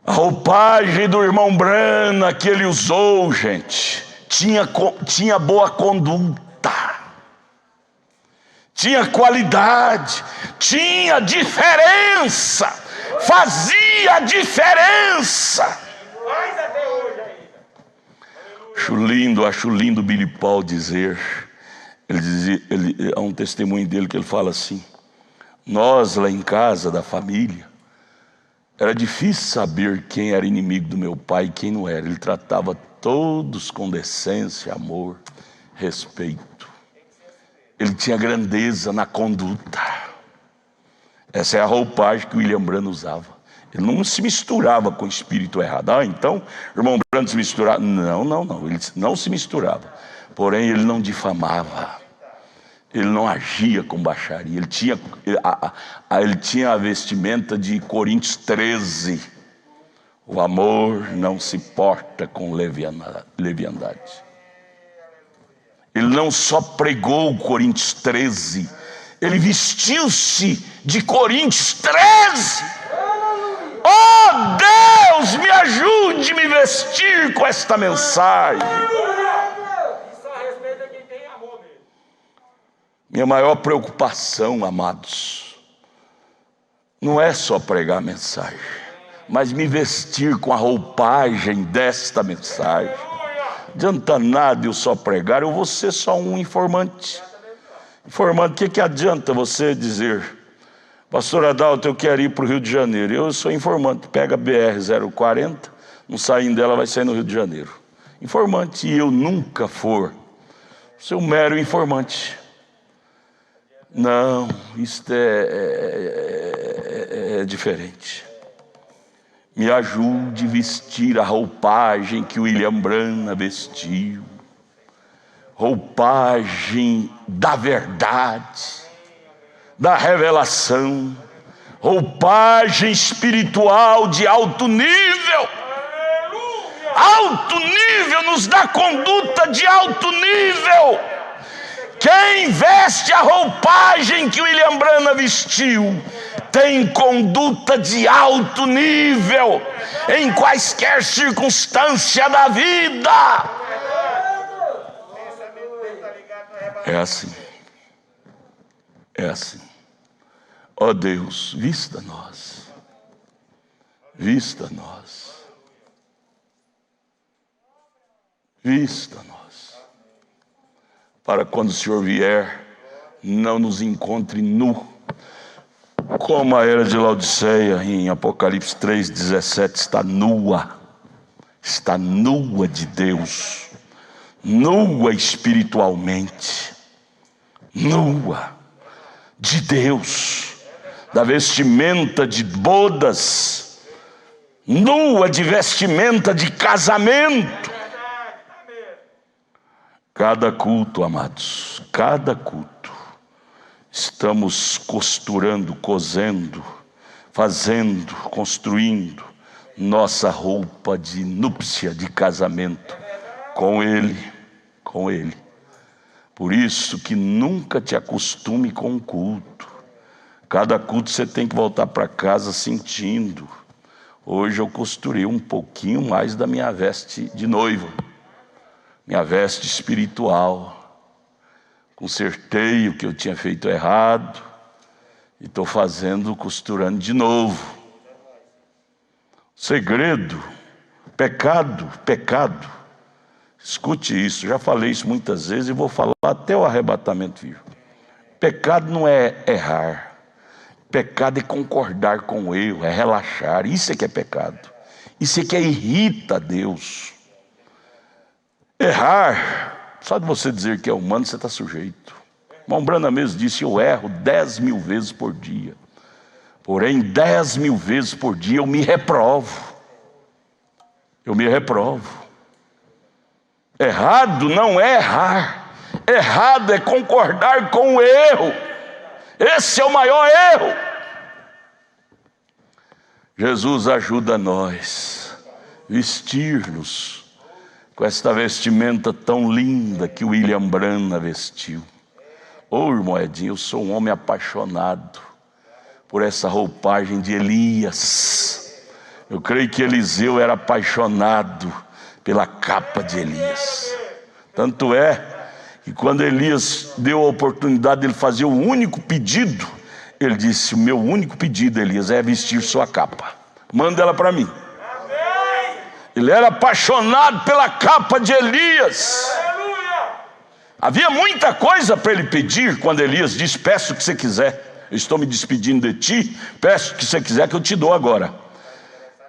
S1: A roupagem do irmão Branham que ele usou, gente, tinha boa conduta, tinha qualidade, tinha diferença, fazia diferença. Acho lindo Billy Paul dizer, há um testemunho dele que ele fala assim: nós lá em casa da família, era difícil saber quem era inimigo do meu pai e quem não era. Ele tratava todos com decência, amor, respeito. Ele tinha grandeza na conduta. Essa é a roupagem que o William Branham usava. Ele não se misturava com o espírito errado. Então, o irmão Branham se misturava. Não. Ele não se misturava. Porém, ele não difamava. Ele não agia com baixaria. Ele tinha a vestimenta de Coríntios 13. O amor não se porta com leviandade. Ele não só pregou Coríntios 13, ele vestiu-se de Coríntios 13. Oh Deus, me ajude a me vestir com esta mensagem.
S2: Isso a respeito de quem tem amor mesmo.
S1: Minha maior preocupação, amados, não é só pregar a mensagem, mas me vestir com a roupagem desta mensagem. Não adianta nada eu só pregar, eu vou ser só um informante. Informante, o que adianta você dizer: pastor Adalto, eu quero ir para o Rio de Janeiro? Eu sou informante, pega a BR-040, não saindo dela vai sair no Rio de Janeiro. Informante, e eu nunca for. Sou um mero informante. Não, isso é diferente. Me ajude a vestir a roupagem que o William Branham vestiu. Roupagem da verdade, da revelação. Roupagem espiritual de alto nível. Alto nível nos dá conduta de alto nível. Quem veste a roupagem que o William Branham vestiu tem conduta de alto nível em quaisquer circunstância da vida. É assim. É assim. Ó Deus, vista nós. Vista nós. Vista nós. Para quando o Senhor vier, não nos encontre nu, como a era de Laodiceia, em Apocalipse 3,17, está nua de Deus, nua espiritualmente, nua de Deus, da vestimenta de bodas, nua de vestimenta de casamento. Cada culto, amados, cada culto, estamos costurando, cosendo, fazendo, construindo nossa roupa de núpcia, de casamento com Ele, com Ele. Por isso que nunca te acostume com o culto. Cada culto você tem que voltar para casa sentindo: hoje eu costurei um pouquinho mais da minha veste de noiva, minha veste espiritual. Consertei o que eu tinha feito errado e estou fazendo, costurando de novo. Segredo, pecado. Escute isso, já falei isso muitas vezes e vou falar até o arrebatamento vivo. Pecado não é errar. Pecado é concordar com o erro, é relaxar. Isso é que é pecado. Isso é que irrita a Deus. Errar, só de você dizer que é humano, você está sujeito. Irmão Branham mesmo disse: eu erro 10.000 vezes por dia. Porém, 10.000 vezes por dia eu me reprovo. Eu me reprovo. Errado não é errar. Errado é concordar com o erro. Esse é o maior erro. Jesus ajuda nós a vestir-nos com esta vestimenta tão linda que o William Branham vestiu. Ô irmão Edinho, eu sou um homem apaixonado por essa roupagem de Elias. Eu creio que Eliseu era apaixonado pela capa de Elias. Tanto é que quando Elias deu a oportunidade de ele fazer o único pedido, ele disse: o meu único pedido, Elias, é vestir sua capa. Manda ela para mim. Ele era apaixonado pela capa de Elias. Havia muita coisa para ele pedir quando Elias disse: peço o que você quiser, eu estou me despedindo de ti, peço o que você quiser que eu te dou agora.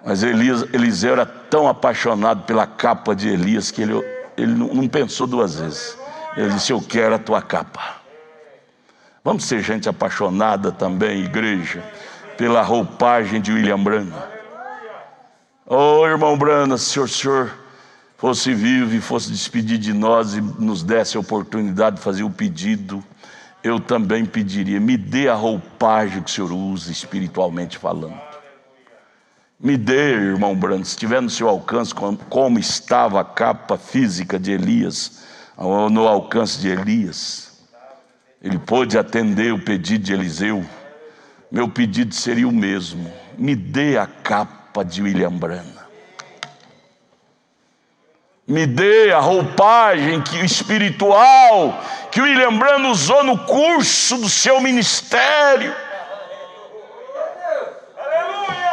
S1: Mas Eliseu era tão apaixonado pela capa de Elias que ele não pensou duas vezes. Ele disse: eu quero a tua capa. Vamos ser gente apaixonada também, igreja, pela roupagem de William Branham. Oh, irmão Branham, se o senhor fosse vivo e fosse despedir de nós e nos desse a oportunidade de fazer o pedido, eu também pediria, me dê a roupagem que o senhor usa espiritualmente falando. Me dê, irmão Branham, se estiver no seu alcance, como estava a capa física de Elias, no alcance de Elias, ele pôde atender o pedido de Eliseu. Meu pedido seria o mesmo, me dê a capa de William Branham. Me dê a roupagem espiritual que William Branham usou no curso do seu ministério.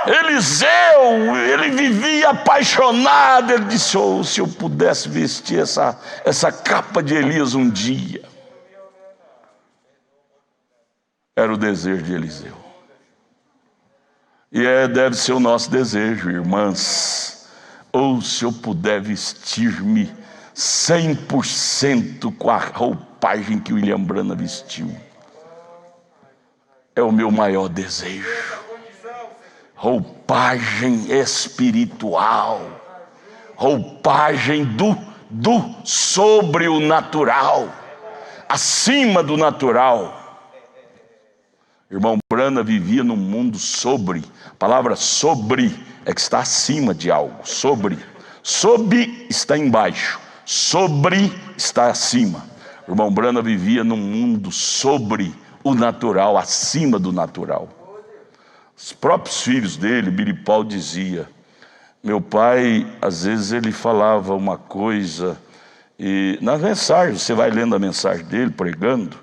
S1: Eliseu, ele vivia apaixonado. Ele disse, oh, se eu pudesse vestir essa capa de Elias um dia. Era o desejo de Eliseu. E deve ser o nosso desejo, irmãs. Ou se eu puder vestir-me 100% com a roupagem que William Branham vestiu. É o meu maior desejo. Roupagem espiritual. Roupagem do sobre o natural. Acima do natural. Irmão Branham vivia num mundo sobre. A palavra sobre é que está acima de algo. Sobre. Sob está embaixo. Sobre está acima. O irmão Branham vivia num mundo sobre o natural, acima do natural. Os próprios filhos dele, Billy Paul dizia, meu pai, às vezes ele falava uma coisa, e na mensagem, você vai lendo a mensagem dele, pregando,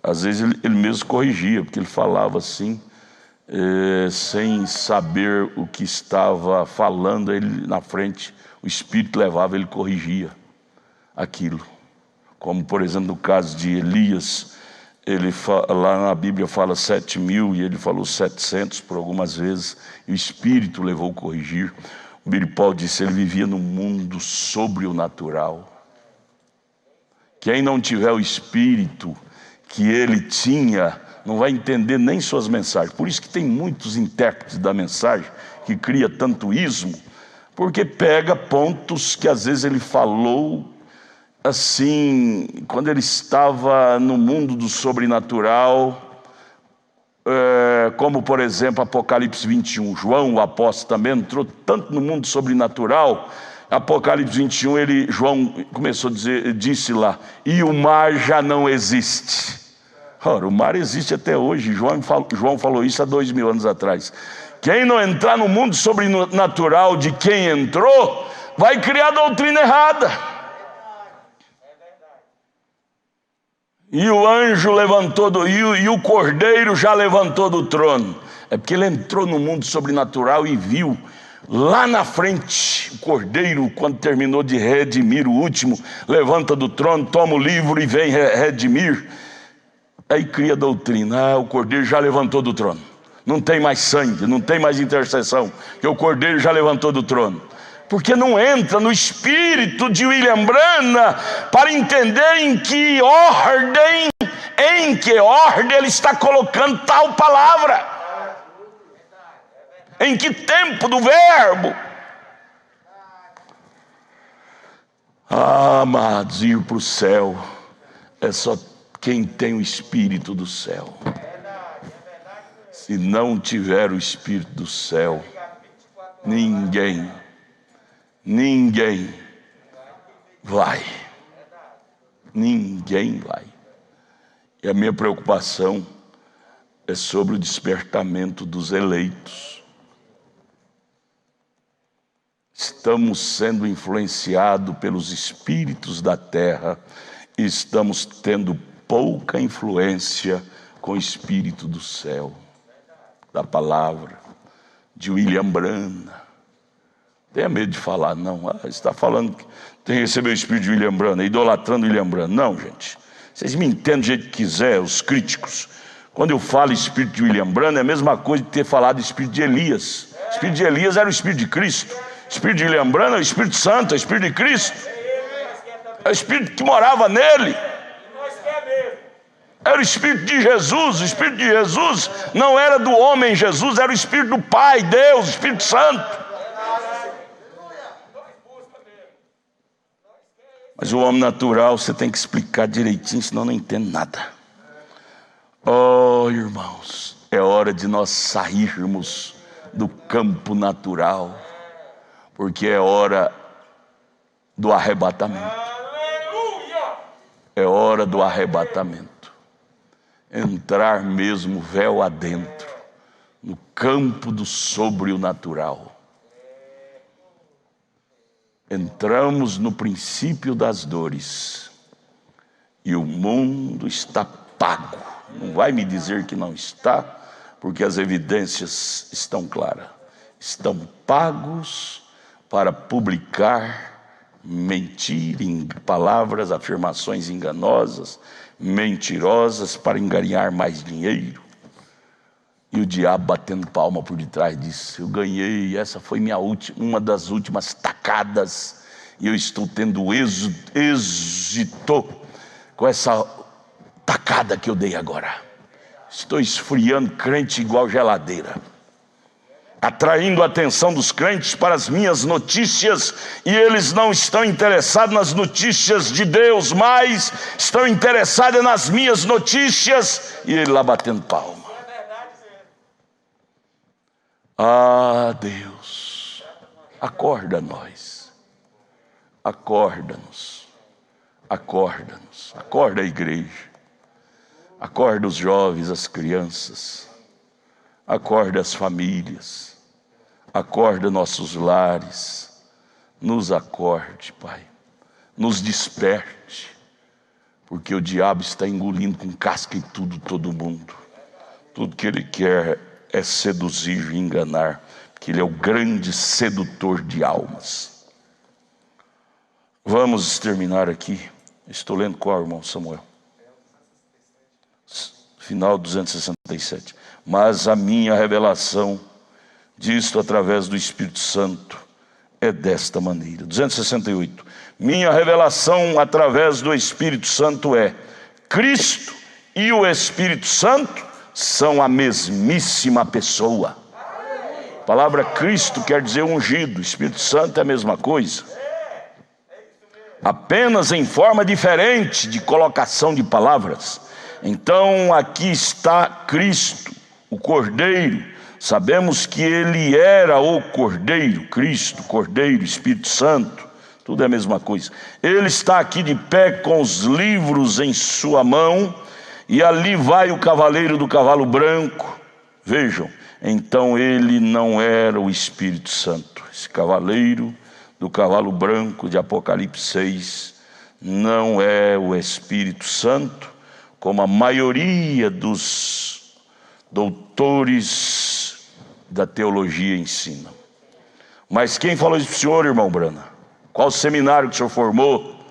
S1: às vezes ele mesmo corrigia, porque ele falava assim, sem saber o que estava falando, ele na frente, o Espírito levava, ele corrigia aquilo. Como, por exemplo, no caso de Elias, lá na Bíblia fala 7.000 e ele falou 700 por algumas vezes, e o Espírito levou a corrigir. O Billy Paul disse, ele vivia num mundo sobre o natural. Quem não tiver o Espírito que ele tinha, não vai entender nem suas mensagens. Por isso que tem muitos intérpretes da mensagem que cria tanto ismo, porque pega pontos que às vezes ele falou assim, quando ele estava no mundo do sobrenatural, como por exemplo Apocalipse 21. João, o apóstolo, também entrou tanto no mundo sobrenatural. Apocalipse 21, João começou a dizer, disse lá, e o mar já não existe. Ora, o mar existe até hoje. João falou isso há 2000 anos atrás. Quem não entrar no mundo sobrenatural de quem entrou, vai criar doutrina errada. E o anjo levantou, e o cordeiro já levantou do trono. É porque ele entrou no mundo sobrenatural e viu lá na frente, o cordeiro, quando terminou de redimir o último, levanta do trono, toma o livro e vem redimir. Aí cria doutrina, o cordeiro já levantou do trono. Não tem mais sangue, não tem mais intercessão, porque o cordeiro já levantou do trono. Porque não entra no espírito de William Branham para entender em que ordem ele está colocando tal palavra. Em que tempo do verbo. Ah, amados, ir para o céu é só quem tem o Espírito do céu. Se não tiver o Espírito do céu, ninguém vai. Ninguém vai. E a minha preocupação é sobre o despertamento dos eleitos. Estamos sendo influenciados pelos espíritos da terra e estamos tendo pouca influência com o espírito do céu, da palavra, de William Branham. Tenha medo de falar, não. Está falando que tem que receber o espírito de William Branham, idolatrando William Branham. Não, gente. Vocês me entendem do jeito que quiser, os críticos. Quando eu falo espírito de William Branham, é a mesma coisa de ter falado espírito de Elias. O espírito de Elias era o espírito de Cristo. O espírito de William Branham é o Espírito Santo, é o Espírito de Cristo. É o Espírito que morava nele. Era o Espírito de Jesus. O Espírito de Jesus não era do homem Jesus, era o Espírito do Pai, Deus, o Espírito Santo. Mas o homem natural você tem que explicar direitinho, senão não entende nada. Oh, irmãos, é hora de nós sairmos do campo natural, porque é hora do arrebatamento. É hora do arrebatamento. Entrar mesmo véu adentro, no campo do sobrenatural. Entramos no princípio das dores e o mundo está pago. Não vai me dizer que não está, porque as evidências estão claras. Estão pagos para publicar mentira, palavras, afirmações enganosas, mentirosas, para enganar mais dinheiro. E o diabo batendo palma por detrás disso. Eu ganhei, essa foi uma das últimas tacadas. E eu estou tendo êxito com essa tacada que eu dei agora. Estou esfriando crente igual geladeira. Atraindo a atenção dos crentes para as minhas notícias. E eles não estão interessados nas notícias de Deus, mas estão interessados nas minhas notícias. E ele lá batendo palma. Ah, Deus, acorda nós, acorda-nos, acorda-nos, acorda a igreja, acorda os jovens, as crianças, acorda as famílias, acorda nossos lares, nos acorde, Pai, nos desperte, porque o diabo está engolindo com casca e tudo todo mundo, tudo que ele quer é seduzir e enganar, porque ele é o grande sedutor de almas. Vamos terminar aqui. Estou lendo qual, irmão Samuel? Final 267. Mas a minha revelação disto através do Espírito Santo é desta maneira. 268. Minha revelação através do Espírito Santo é: Cristo e o Espírito Santo são a mesmíssima pessoa. A palavra Cristo quer dizer ungido. Espírito Santo é a mesma coisa, apenas em forma diferente de colocação de palavras. Então aqui está Cristo, o Cordeiro. Sabemos que ele era o Cordeiro. Cristo, Cordeiro, Espírito Santo, tudo é a mesma coisa. Ele está aqui de pé com os livros em sua mão. E ali vai o cavaleiro do cavalo branco. Vejam, então ele não era o Espírito Santo. Esse cavaleiro do cavalo branco de Apocalipse 6 não é o Espírito Santo, como a maioria dos doutores da teologia ensina. Mas quem falou isso para o senhor, irmão Brana? Qual seminário que o senhor formou?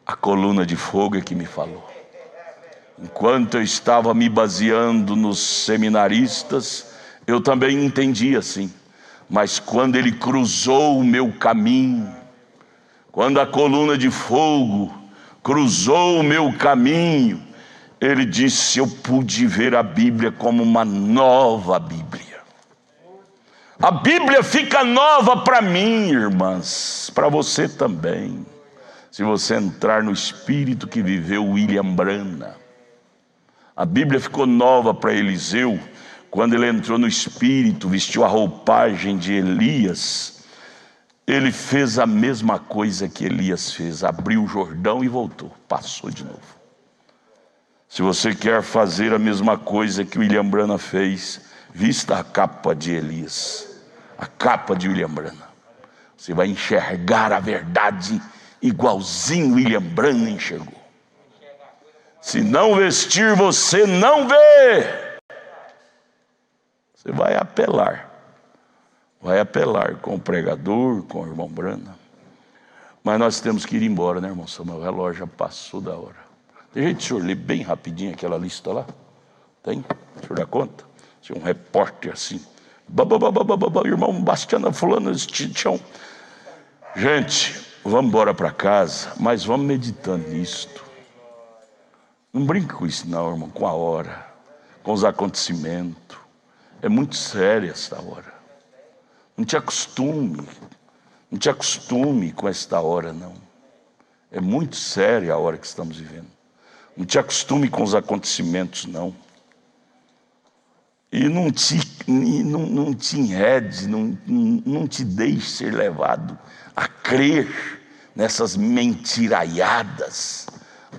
S1: A coluna de fogo é que me falou. Enquanto eu estava me baseando nos seminaristas, eu também entendi assim. Mas quando ele cruzou o meu caminho, quando a coluna de fogo cruzou o meu caminho, ele disse: eu pude ver a Bíblia como uma nova Bíblia. A Bíblia fica nova para mim, irmãs, para você também, se você entrar no espírito que viveu William Branham. A Bíblia ficou nova para Eliseu quando ele entrou no espírito, vestiu a roupagem de Elias. Ele fez a mesma coisa que Elias fez, abriu o Jordão e voltou, passou de novo. Se você quer fazer a mesma coisa que William Branham fez, vista a capa de Elias, a capa de William Branham. Você vai enxergar a verdade igualzinho William Branham enxergou. Se não vestir, você não vê. Você vai apelar com o pregador, com o irmão Branham. Mas nós temos que ir embora, né, irmão Samuel? O relógio já passou da hora. Tem jeito de o senhor ler bem rapidinho aquela lista lá? Tem? O senhor dá conta? Se um repórter assim, irmão Bastiana, fulano, Tichão. Gente, vamos embora para casa, mas vamos meditando nisto. Não brinque com isso não, irmão, com a hora, com os acontecimentos. É muito séria esta hora. Não te acostume com esta hora, não. É muito séria a hora que estamos vivendo. Não te acostume com os acontecimentos, não. E não te enrede, não te deixe ser levado a crer nessas mentiraiadas,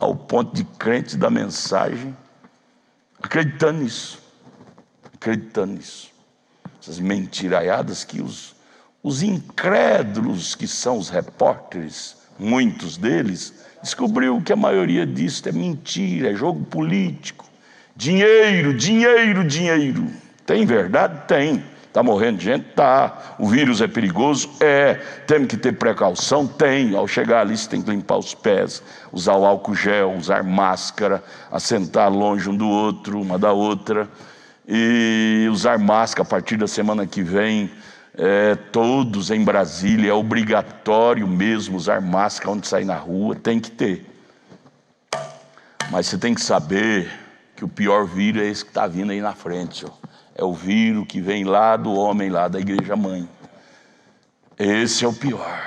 S1: ao ponto de crente da mensagem, acreditando nisso. Essas mentiraiadas que os incrédulos, que são os repórteres, muitos deles, descobriu que a maioria disso é mentira, é jogo político. Dinheiro. Tem verdade? Tem. Está morrendo gente? Tá. O vírus é perigoso? É. Temos que ter precaução? Tem. Ao chegar ali, você tem que limpar os pés, usar o álcool gel, usar máscara, assentar longe um do outro, uma da outra, e usar máscara a partir da semana que vem. Todos em Brasília, é obrigatório mesmo usar máscara onde sair na rua, tem que ter. Mas você tem que saber que o pior vírus é esse que está vindo aí na frente, ó. É o vírus que vem lá do homem, lá da igreja mãe. Esse é o pior.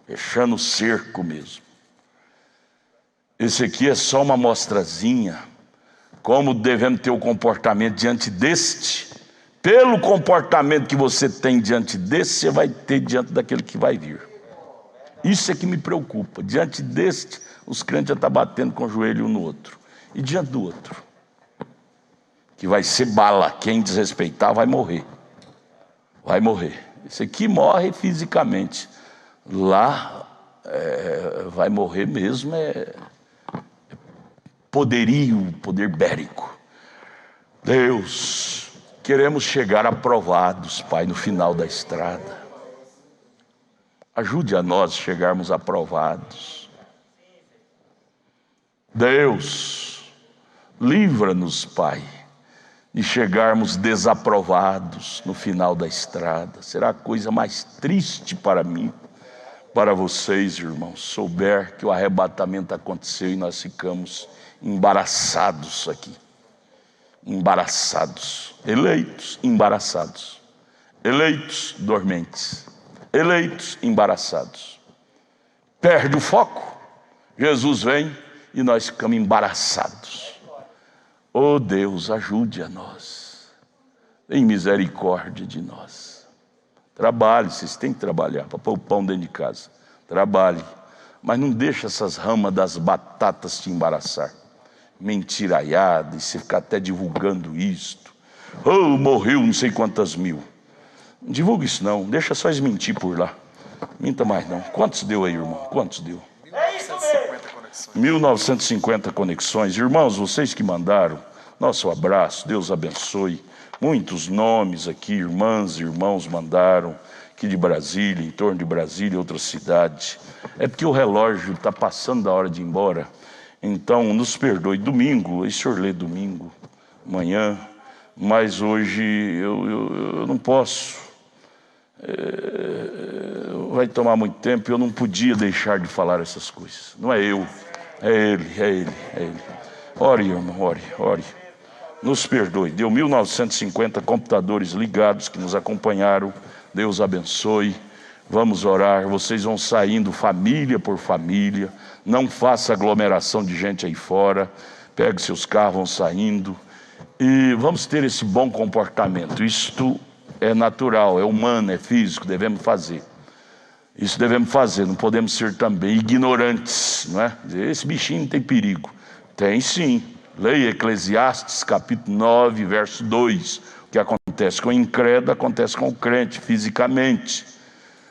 S1: Fechando o cerco mesmo. Esse aqui é só uma amostrazinha. Como devemos ter o comportamento diante deste. Pelo comportamento que você tem diante desse, você vai ter diante daquele que vai vir. Isso é que me preocupa. Diante deste, os crentes já estão batendo com o joelho um no outro. E diante do outro, que vai ser bala. Quem desrespeitar vai morrer. Vai morrer. Esse aqui morre fisicamente. Lá vai morrer mesmo. Poder bérico. Deus, queremos chegar aprovados, Pai, no final da estrada. Ajude a nós chegarmos aprovados. Deus, livra-nos, Pai, de chegarmos desaprovados no final da estrada. Será a coisa mais triste para mim, para vocês, irmãos, souber que o arrebatamento aconteceu e nós ficamos embaraçados aqui. Embaraçados, eleitos, embaraçados, eleitos, dormentes, eleitos, embaraçados. Perde o foco, Jesus vem e nós ficamos embaraçados. Oh Deus, ajude a nós, tem misericórdia de nós. Trabalhe, vocês têm que trabalhar para pôr o pão dentro de casa. Trabalhe, mas não deixe essas ramas das batatas te embaraçar. Mentiraiada, e você ficar até divulgando isto. Oh, morreu não sei quantas mil. Não divulga isso não, deixa só eles mentir por lá. Minta mais não. Quantos deu aí, irmão? Quantos deu? 1950 conexões. Irmãos, vocês que mandaram, nosso abraço, Deus abençoe. Muitos nomes aqui, irmãs e irmãos mandaram, aqui de Brasília, em torno de Brasília, outra cidade. É porque o relógio está passando da hora de ir embora. Então, nos perdoe. Domingo, o senhor lê domingo, amanhã, mas hoje eu não posso. Vai tomar muito tempo, eu não podia deixar de falar essas coisas. Não é eu, é ele. Ore, irmão, ore. Nos perdoe. Deu 1950 computadores ligados que nos acompanharam. Deus abençoe. Vamos orar. Vocês vão saindo família por família. Não faça aglomeração de gente aí fora. Pegue seus carros, vão saindo. E vamos ter esse bom comportamento. Isto é natural, é humano, é físico, devemos fazer. Isso devemos fazer, não podemos ser também ignorantes, não é? Esse bichinho não tem perigo. Tem sim. Leia Eclesiastes capítulo 9, verso 2. O que acontece com o incrédulo acontece com o crente, fisicamente.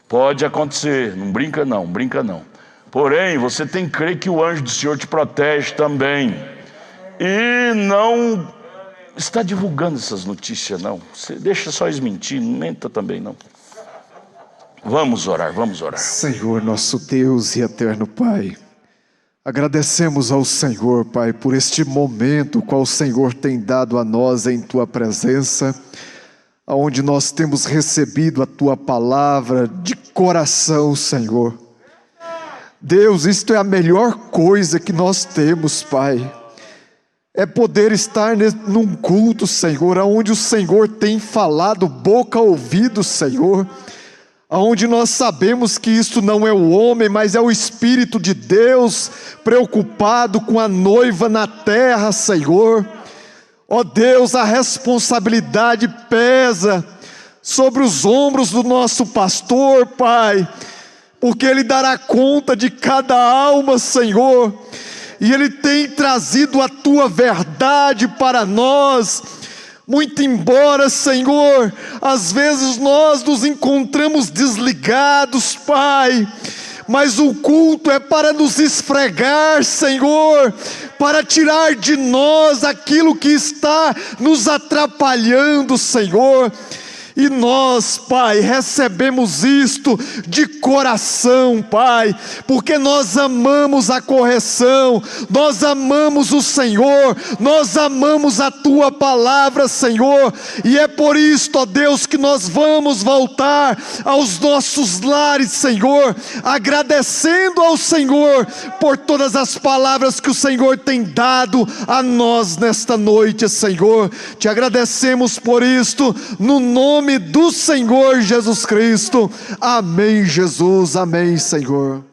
S1: Pode acontecer, não brinca não. Porém, você tem que crer que o anjo do Senhor te protege também. E não está divulgando essas notícias, não. Você deixa só eles mentir, não menta também, não. Vamos orar.
S3: Senhor, nosso Deus e eterno Pai, agradecemos ao Senhor, Pai, por este momento qual o Senhor tem dado a nós em Tua presença, onde nós temos recebido a Tua palavra de coração, Senhor. Deus, isto é a melhor coisa que nós temos, Pai. É poder estar num culto, Senhor, onde o Senhor tem falado boca a ouvido, Senhor, onde nós sabemos que isso não é o homem, mas é o Espírito de Deus, preocupado com a noiva na terra, Senhor. Ó Deus, a responsabilidade pesa sobre os ombros do nosso pastor, Pai, porque ele dará conta de cada alma, Senhor, e ele tem trazido a tua verdade para nós. Muito embora, Senhor, às vezes nós nos encontramos desligados, Pai, mas o culto é para nos esfregar, Senhor, para tirar de nós aquilo que está nos atrapalhando, Senhor. E nós, Pai, recebemos isto de coração, Pai, porque nós amamos a correção, nós amamos o Senhor, nós amamos a Tua palavra, Senhor, e é por isso, ó Deus, que nós vamos voltar aos nossos lares, Senhor, agradecendo ao Senhor por todas as palavras que o Senhor tem dado a nós nesta noite, Senhor. Te agradecemos por isto, no nome do Senhor Jesus Cristo. Amém, Jesus. Amém, Senhor.